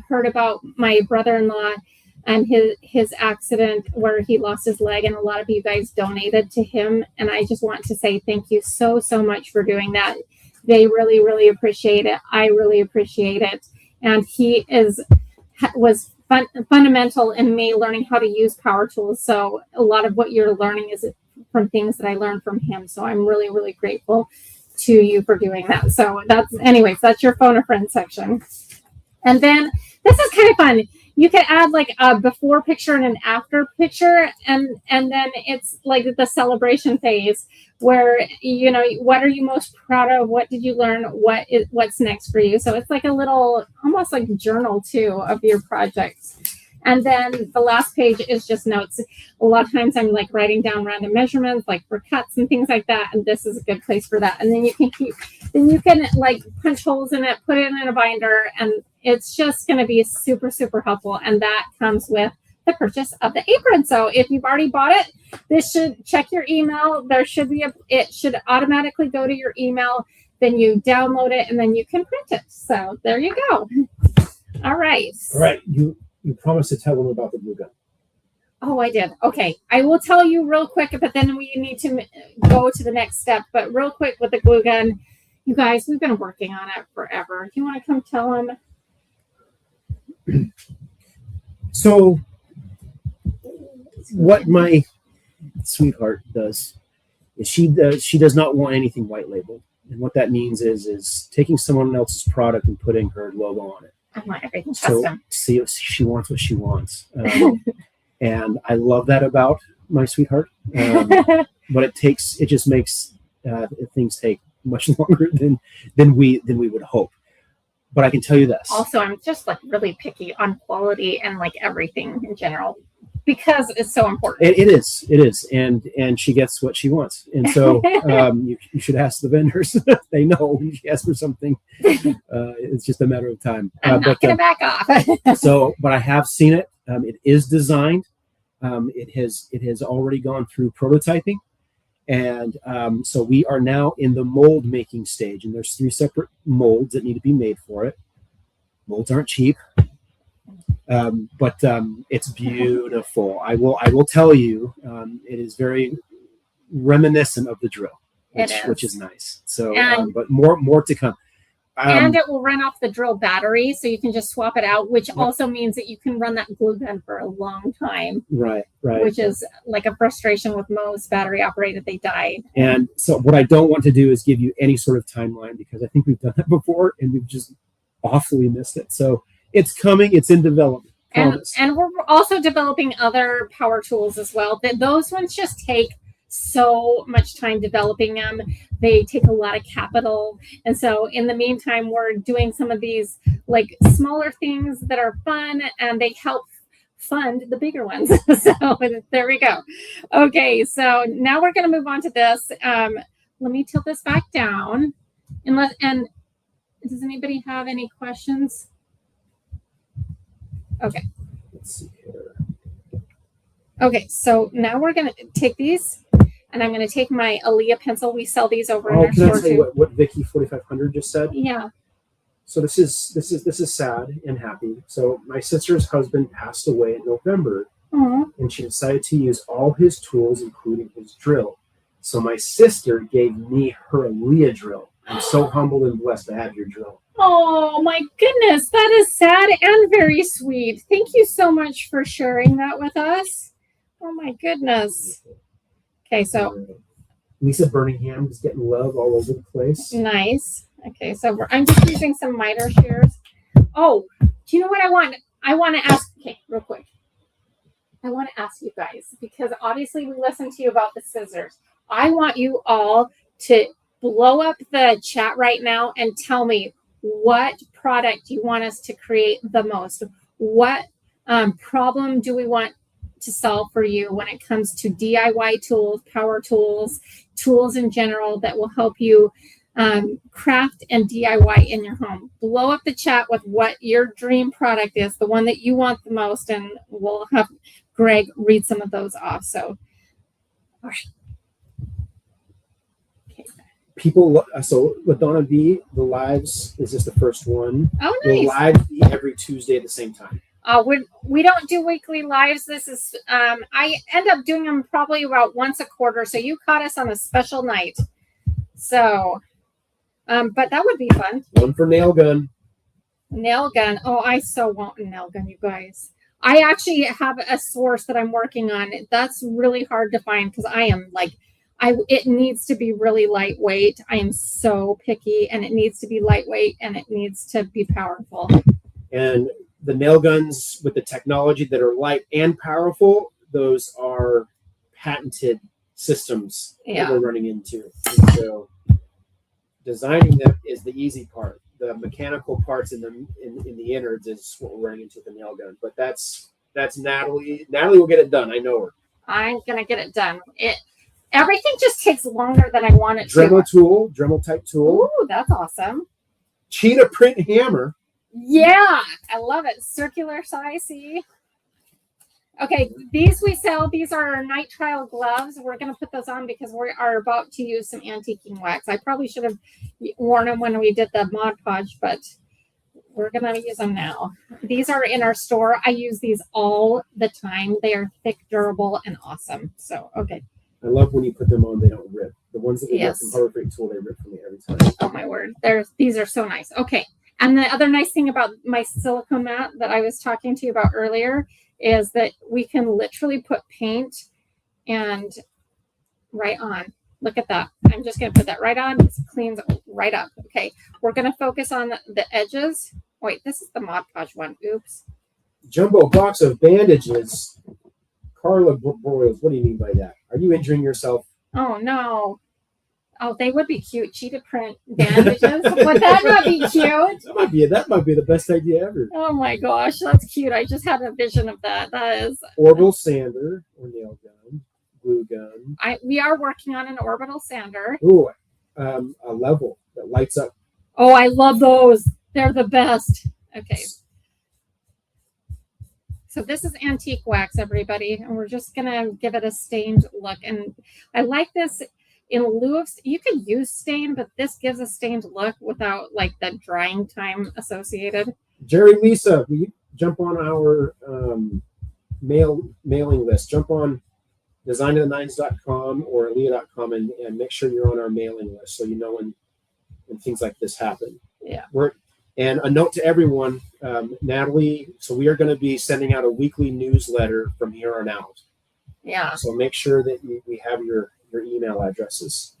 heard about my brother-in-law and his accident where he lost his leg, and a lot of you guys donated to him. And I just want to say thank you so much for doing that. They really, really appreciate it. I really appreciate it. And he was fundamental in me learning how to use power tools. So a lot of what you're learning is from things that I learned from him. So I'm really, really grateful to you for doing that. So that's your phone a friend section. And then this is kind of fun. You can add like a before picture and an after picture, and then it's like the celebration phase where, you know, what are you most proud of? What did you learn? What's next for you? So it's like a little, almost like journal too of your projects. And then the last page is just notes. A lot of times I'm like writing down random measurements, like for cuts and things like that. And this is a good place for that. And then you can like punch holes in it, put it in a binder, and it's just going to be super, super helpful. And that comes with the purchase of the Apron. So if you've already bought it, this should check your email. It should automatically go to your email. Then you download it and then you can print it. So there you go. All right. All right. You promised to tell them about the glue gun. Oh, I did. Okay. I will tell you real quick, but then we need to go to the next step. But real quick with the glue gun, you guys, we've been working on it forever. Do you want to come tell them? So what my sweetheart does is she does not want anything white labeled. And what that means is taking someone else's product and putting her logo on it. I want everything custom. So she wants what she wants. And I love that about my sweetheart. But it just makes things take much longer than we would hope. But I can tell you this. Also, I'm just like really picky on quality and like everything in general because it's so important. It is. And she gets what she wants. And so you should ask the vendors. They know when she asks for something. It's just a matter of time. I'm not going to back off. But I have seen it. It is designed. It has already gone through prototyping. And so we are now in the mold making stage, and there's 3 separate molds that need to be made for it. Molds aren't cheap, but it's beautiful. I will tell you, it is very reminiscent of the drill, which is nice. So, but more to come. And it will run off the drill battery, so you can just swap it out, which also means that you can run that glue gun for a long time. Right. Which is like a frustration with most battery operated, they die. And so what I don't want to do is give you any sort of timeline, because I think we've done that before and we've just awfully missed it. So it's coming, it's in development. Promise. And we're also developing other power tools as well. Those ones just take so much time developing them. They take a lot of capital. And so in the meantime, we're doing some of these like smaller things that are fun, and they help fund the bigger ones. So there we go. Okay, so now we're going to move on to this. Let me tilt this back down. And does anybody have any questions? Okay. Let's see here. Okay, so now we're going to take these, and I'm going to take my Aleah pencil. We sell these over in our Can store I tell you too. what Vicky 4500 just said? Yeah. So this is sad and happy. So my sister's husband passed away in November, and she decided to use all his tools, including his drill. So my sister gave me her Aleah drill. I'm so humbled and blessed to have your drill. Oh my goodness, that is sad and very sweet. Thank you so much for sharing that with us. Oh my goodness. Okay, so Lisa Birmingham is getting love all over the place. nice. Okay, so I'm just using some miter shears. Oh, do you know what I want? I want to ask. Okay, real quick. I want to ask you guys, because obviously we listened to you about the scissors. I want you all to blow up the chat right now and tell me what product you want us to create the most. What problem do we want to solve for you when it comes to DIY tools, power tools, tools in general that will help you craft and DIY in your home. Blow up the chat with what your dream product is, the one that you want the most, and we'll have Greg read some of those off. So, all right. Okay. People, so Ladonna V, the lives is just the first one. Oh, We'll nice. live be every Tuesday at the same time. We don't do weekly lives. This is I end up doing them probably about once a quarter. So you caught us on a special night. So, but that would be fun. One for nail gun. Nail gun. Oh, I so want a nail gun, you guys. I actually have a source that I'm working on. That's really hard to find because I am like, it needs to be really lightweight. I am so picky, and it needs to be lightweight, and it needs to be powerful. And the nail guns with the technology that are light and powerful, those are patented systems that we're running into. And so designing them is the easy part. The mechanical parts in the innards is what we're running into with the nail gun. But that's Natalie. Natalie will get it done. I know her. I'm gonna get it done. Everything just takes longer than I want it to. Dremel type tool. Ooh, that's awesome. Cheetah print hammer. Yeah, I love it. Circular size, see? Okay, these we sell. These are our night trial gloves. We're going to put those on because we are about to use some antiquing wax. I probably should have worn them when we did the Mod Podge, but we're going to use them now. These are in our store. I use these all the time. They are thick, durable, and awesome. So, okay. I love when you put them on, they don't rip. The ones that we get from Harbor Freight Tool, they rip for me every time. Oh, my word. These are so nice. Okay. And the other nice thing about my silicone mat that I was talking to you about earlier is that we can literally put paint and right on. Look at that. I'm just going to put that right on. It cleans right up. Okay. We're going to focus on the edges. Wait, this is the Mod Podge one. Oops. Jumbo box of bandages. Carla Boyles, what do you mean by that? Are you injuring yourself? Oh, no. Oh, they would be cute. Cheetah print bandages. Would that not be cute? That might be the best idea ever. Oh my gosh, that's cute. I just had a vision of that. That is orbital sander or nail gun, glue gun. We are working on an orbital sander. Ooh, a level that lights up. Oh, I love those. They're the best. Okay. So this is antique wax, everybody, and we're just gonna give it a stained look. And I like this. In lieu of, you could use stain, but this gives a stained look without like the drying time associated. Jerry, Lisa, will you jump on our mailing list? Jump on designtothenines.com or aleah.com and make sure you're on our mailing list so you know when things like this happen. Yeah. And a note to everyone, Natalie, so we are going to be sending out a weekly newsletter from here on out. Yeah. So make sure that we have your email addresses.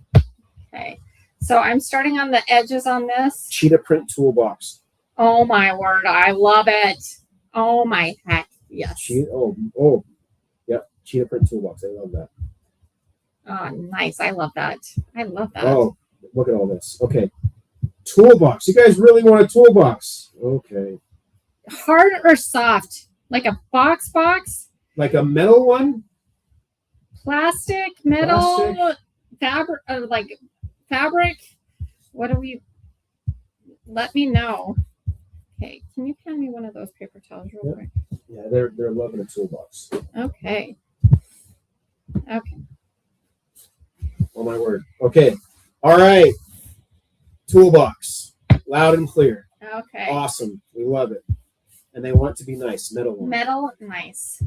Okay. So I'm starting on the edges on this. Cheetah print toolbox. Oh my word. I love it. Oh my heck, yes. Yep. Cheetah print toolbox. I love that. Oh, nice. I love that. I love that. Oh, look at all this. Okay. Toolbox. You guys really want a toolbox? Okay. Hard or soft? Like a box? Like a metal one? Plastic, metal, fabric, like fabric. What do we? Let me know. Okay, can you hand me one of those paper towels real quick? Yeah, they're loving a toolbox. Okay. Oh my word. Okay. All right. Toolbox. Loud and clear. Okay. Awesome. We love it. And they want it to be nice. Metal one. Metal, nice.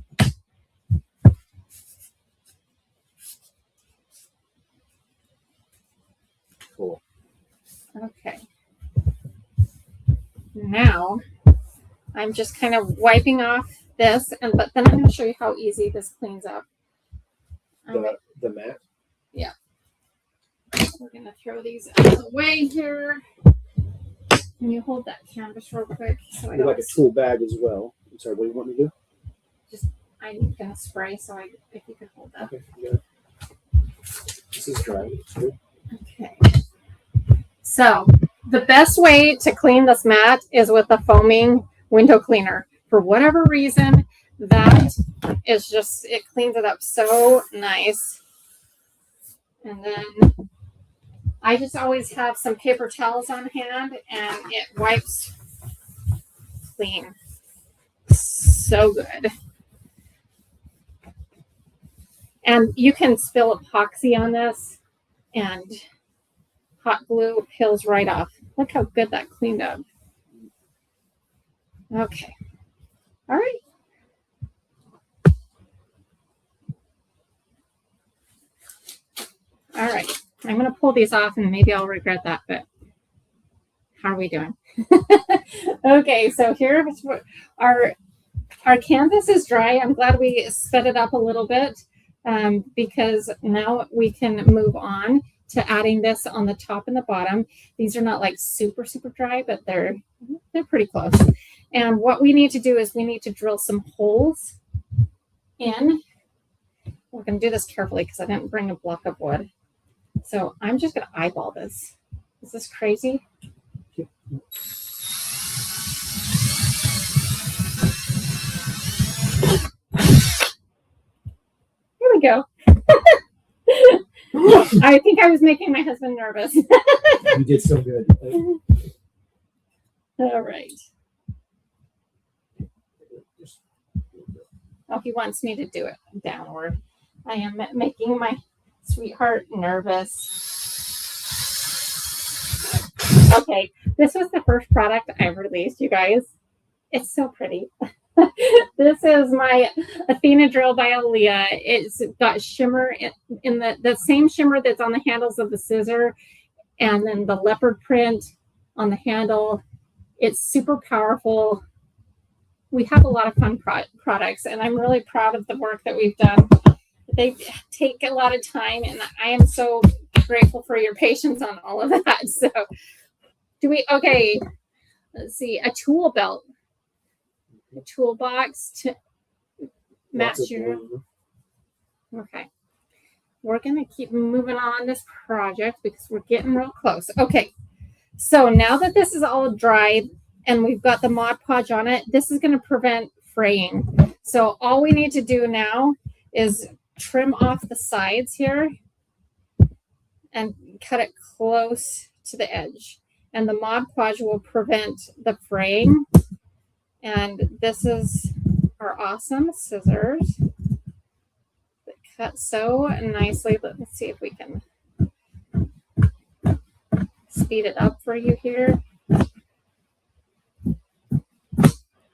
Cool. Okay. Now, I'm just kind of wiping off this, but then I'm going to show you how easy this cleans up. The mat? Yeah. We're going to throw these out of the way here. Can you hold that canvas real quick? So I You like a tool bag as well. I'm sorry, what do you want me to do? I'm going to spray, so if you could hold that. Okay, yeah. This is dry. It's good. Okay. So the best way to clean this mat is with a foaming window cleaner. For whatever reason, that is just, it cleans it up so nice. And then I just always have some paper towels on hand, and it wipes clean. So good. And you can spill epoxy on this, and hot glue peels right off. Look how good that cleaned up. Okay. All right. All right. I'm going to pull these off, and maybe I'll regret that, but how are we doing? Okay, so here's what our canvas is dry. I'm glad we sped it up a little bit because now we can move on to adding this on the top and the bottom. These are not like super dry, but they're pretty close. And what we need to do is we need to drill some holes in. We're going to do this carefully because I didn't bring a block of wood. So I'm just going to eyeball this. Is this crazy? Here we go. I think I was making my husband nervous. You did so good. All right. Oh, he wants me to do it downward. I am making my sweetheart nervous. Okay, this was the first product I released, you guys. It's so pretty. This is my Athena drill by Aleah. It's got shimmer in the same shimmer that's on the handles of the scissor, and then the leopard print on the handle. It's super powerful. We have a lot of fun products, and I'm really proud of the work that we've done. They take a lot of time, and I am so grateful for your patience on all of that. So okay, let's see, a tool belt, a toolbox to match your, okay. We're going to keep moving on this project because we're getting real close. Okay, so now that this is all dried and we've got the Mod Podge on it, this is going to prevent fraying. So all we need to do now is trim off the sides here and cut it close to the edge. And the Mod Podge will prevent the fraying. And this is our awesome scissors that cut so nicely. Let's see if we can speed it up for you here.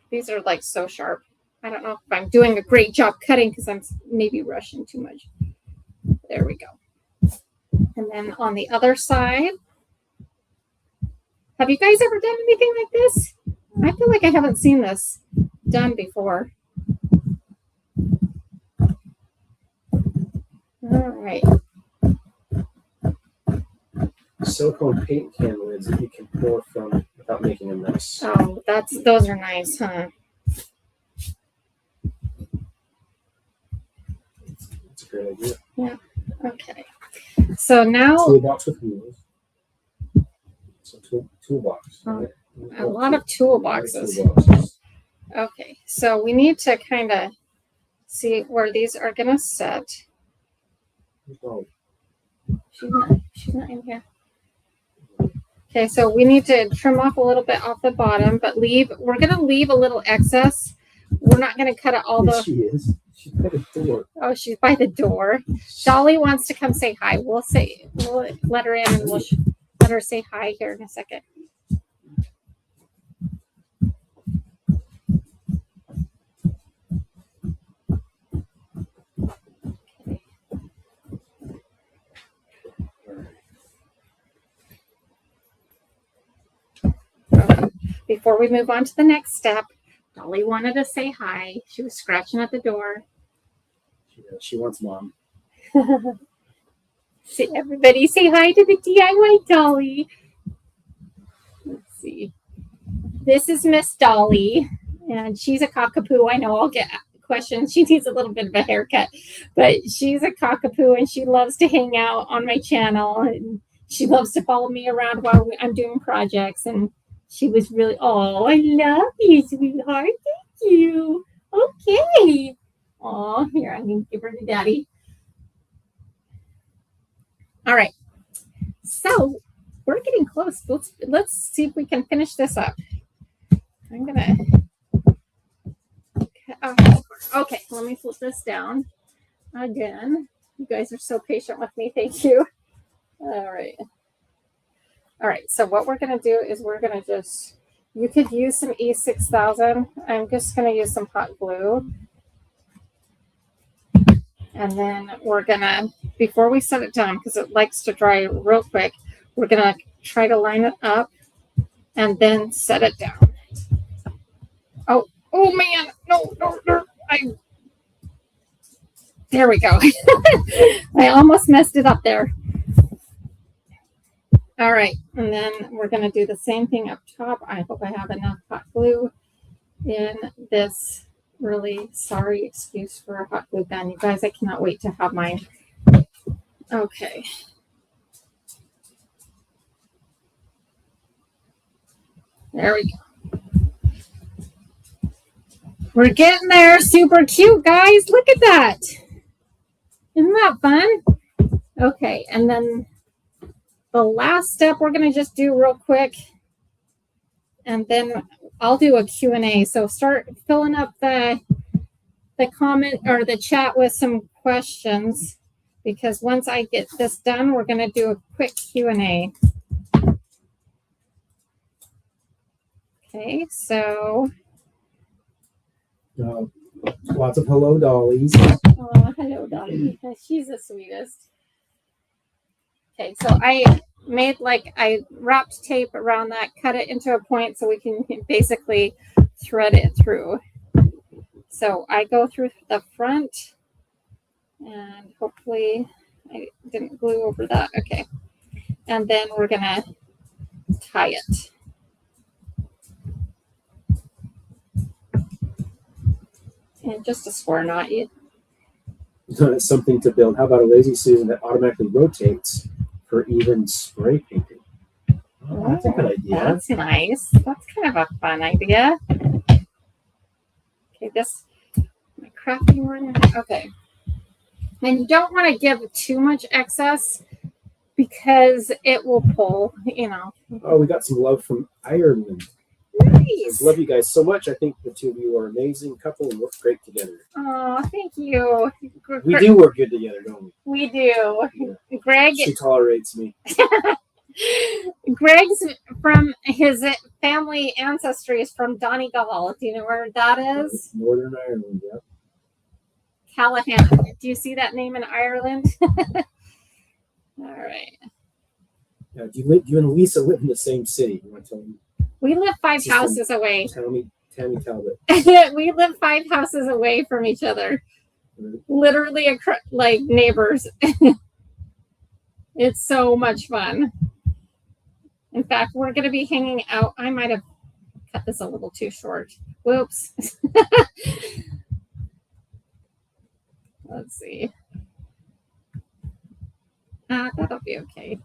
These are like so sharp. I don't know if I'm doing a great job cutting because I'm maybe rushing too much. There we go. And then on the other side, have you guys ever done anything like this? I feel like I haven't seen this done before. All right. Silicone paint can lids that you can pour from without making a mess. Oh, those are nice, huh? great idea. Yeah. Okay. So now Toolbox with wheels. So toolbox. Oh, Right? a lot of toolboxes. Toolboxes. Okay. So we need to kind of see where these are going to sit. Oh, She's not in here. Okay, so we need to trim off a little bit off the bottom, but we're going to leave a little excess. We're not going to cut it all yes, she is. She's by the door. Oh, she's by the door. Dolly wants to come say hi. We'll let her in and we'll let her say hi here in a second. Okay. Before we move on to the next step, Dolly wanted to say hi. She was scratching at the door. She wants mom. Everybody say hi to the DIY Dolly. Let's see. This is Miss Dolly, and she's a cockapoo. I know I'll get questions. She needs a little bit of a haircut, but she's a cockapoo, and she loves to hang out on my channel, and she loves to follow me around while I'm doing projects. And she was really, oh, I love you, sweetheart. Thank you. Okay. Oh, here, I'm going to give her to Daddy. All right. So we're getting close. Let's see if we can finish this up. I'm going to. Okay, let me flip this down again. You guys are so patient with me. Thank you. All right. All right, so what we're going to do is we're going to just, you could use some E6000. I'm just going to use some hot glue. And then we're going to, before we set it down, because it likes to dry real quick, we're going to try to line it up and then set it down. Oh man, no. There we go. I almost messed it up there. All right, and then we're going to do the same thing up top. I hope I have enough hot glue in this. Really sorry excuse for a hot glue gun. You guys, I cannot wait to have mine. Okay. There we go. We're getting there. Super cute, guys. Look at that. Isn't that fun? Okay, and then the last step we're going to just do real quick, and then I'll do a Q&A. So start filling up the comment or the chat with some questions, because once I get this done, we're going to do a quick Q&A. Okay, so. Lots of hello dollies. Oh, hello, Dolly. She's the sweetest. Okay, so I wrapped tape around that, cut it into a point so we can basically thread it through. So I go through the front, and hopefully I didn't glue over that. Okay. And then we're going to tie it. And just a square knot. Something to build. How about a lazy Susan that automatically rotates for even spray painting? Oh, that's a good idea. That's nice. That's kind of a fun idea. Okay, my crafting one. Okay. And you don't want to give too much excess because it will pull, Oh, we got some love from Ireland. Nice. Love you guys so much. I think the two of you are an amazing couple and work great together. Oh, thank you. We do work good together, don't we? We do. Yeah. Greg. She tolerates me. Greg's from his family ancestry is from Donegal. Do you know where that is? Northern Ireland, yeah. Callahan. Do you see that name in Ireland? All right. Yeah, you and Lisa live in the same city? You want to tell me? We live 5 houses away. Tammy Talbot. We live 5 houses away from each other. Literally like neighbors. It's so much fun. In fact, we're going to be hanging out. I might have cut this a little too short. Whoops. Let's see. Nah, that'll be okay.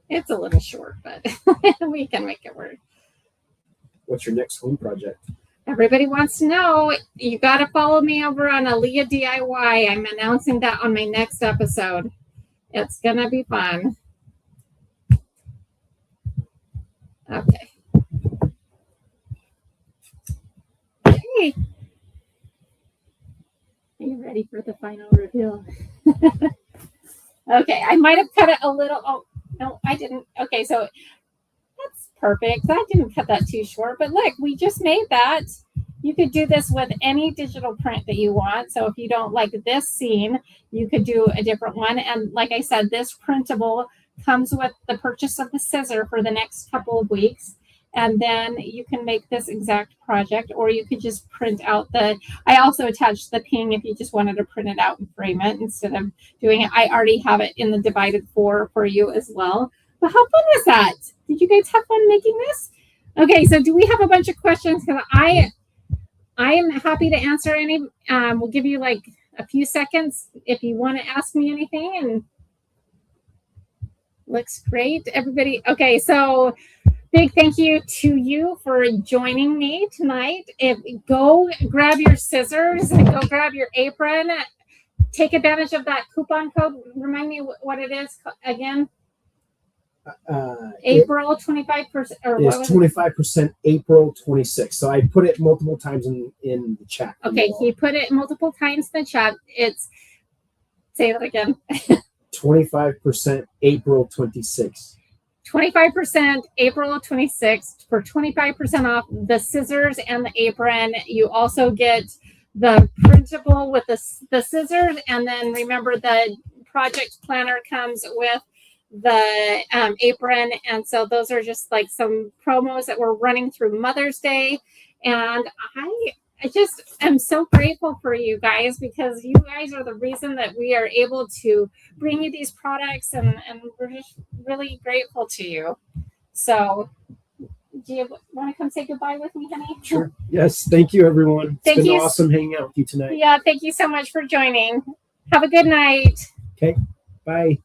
It's a little short, but we can make it work. What's your next home project? Everybody wants to know. You got to follow me over on Aleah DIY. I'm announcing that on my next episode. It's going to be fun. Okay. Okay. Are you ready for the final reveal? Okay, I might have cut it a little. Oh, no, I didn't. Okay, so that's perfect. I didn't cut that too short, but look, we just made that. You could do this with any digital print that you want. So if you don't like this scene, you could do a different one. And like I said, this printable comes with the purchase of the scissor for the next couple of weeks. And then you can make this exact project, or you could just print out I also attached the ping if you just wanted to print it out and frame it instead of doing it. I already have it in the divided for you as well. But how fun was that? Did you guys have fun making this? Okay, so do we have a bunch of questions? Because I am happy to answer any. We'll give you like a few seconds if you want to ask me anything. And looks great, everybody. Okay, so big thank you to you for joining me tonight. Go grab your scissors and go grab your apron. Take advantage of that coupon code. Remind me what it is again. April 25%. Or it's 25% April 26. So I put it multiple times in the chat. Okay, he put it multiple times in the chat. Say it again. 25% April 26. 25% April 26th for 25% off the scissors and the apron. You also get the printable with the scissors, and then remember the project planner comes with the apron. And so those are just like some promos that we're running through Mother's Day. And I just am so grateful for you guys, because you guys are the reason that we are able to bring you these products, and we're just really grateful to you. So do you want to come say goodbye with me, honey? Sure. Yes. Thank you, everyone. It's been awesome hanging out with you tonight. Yeah. Thank you so much for joining. Have a good night. Okay. Bye.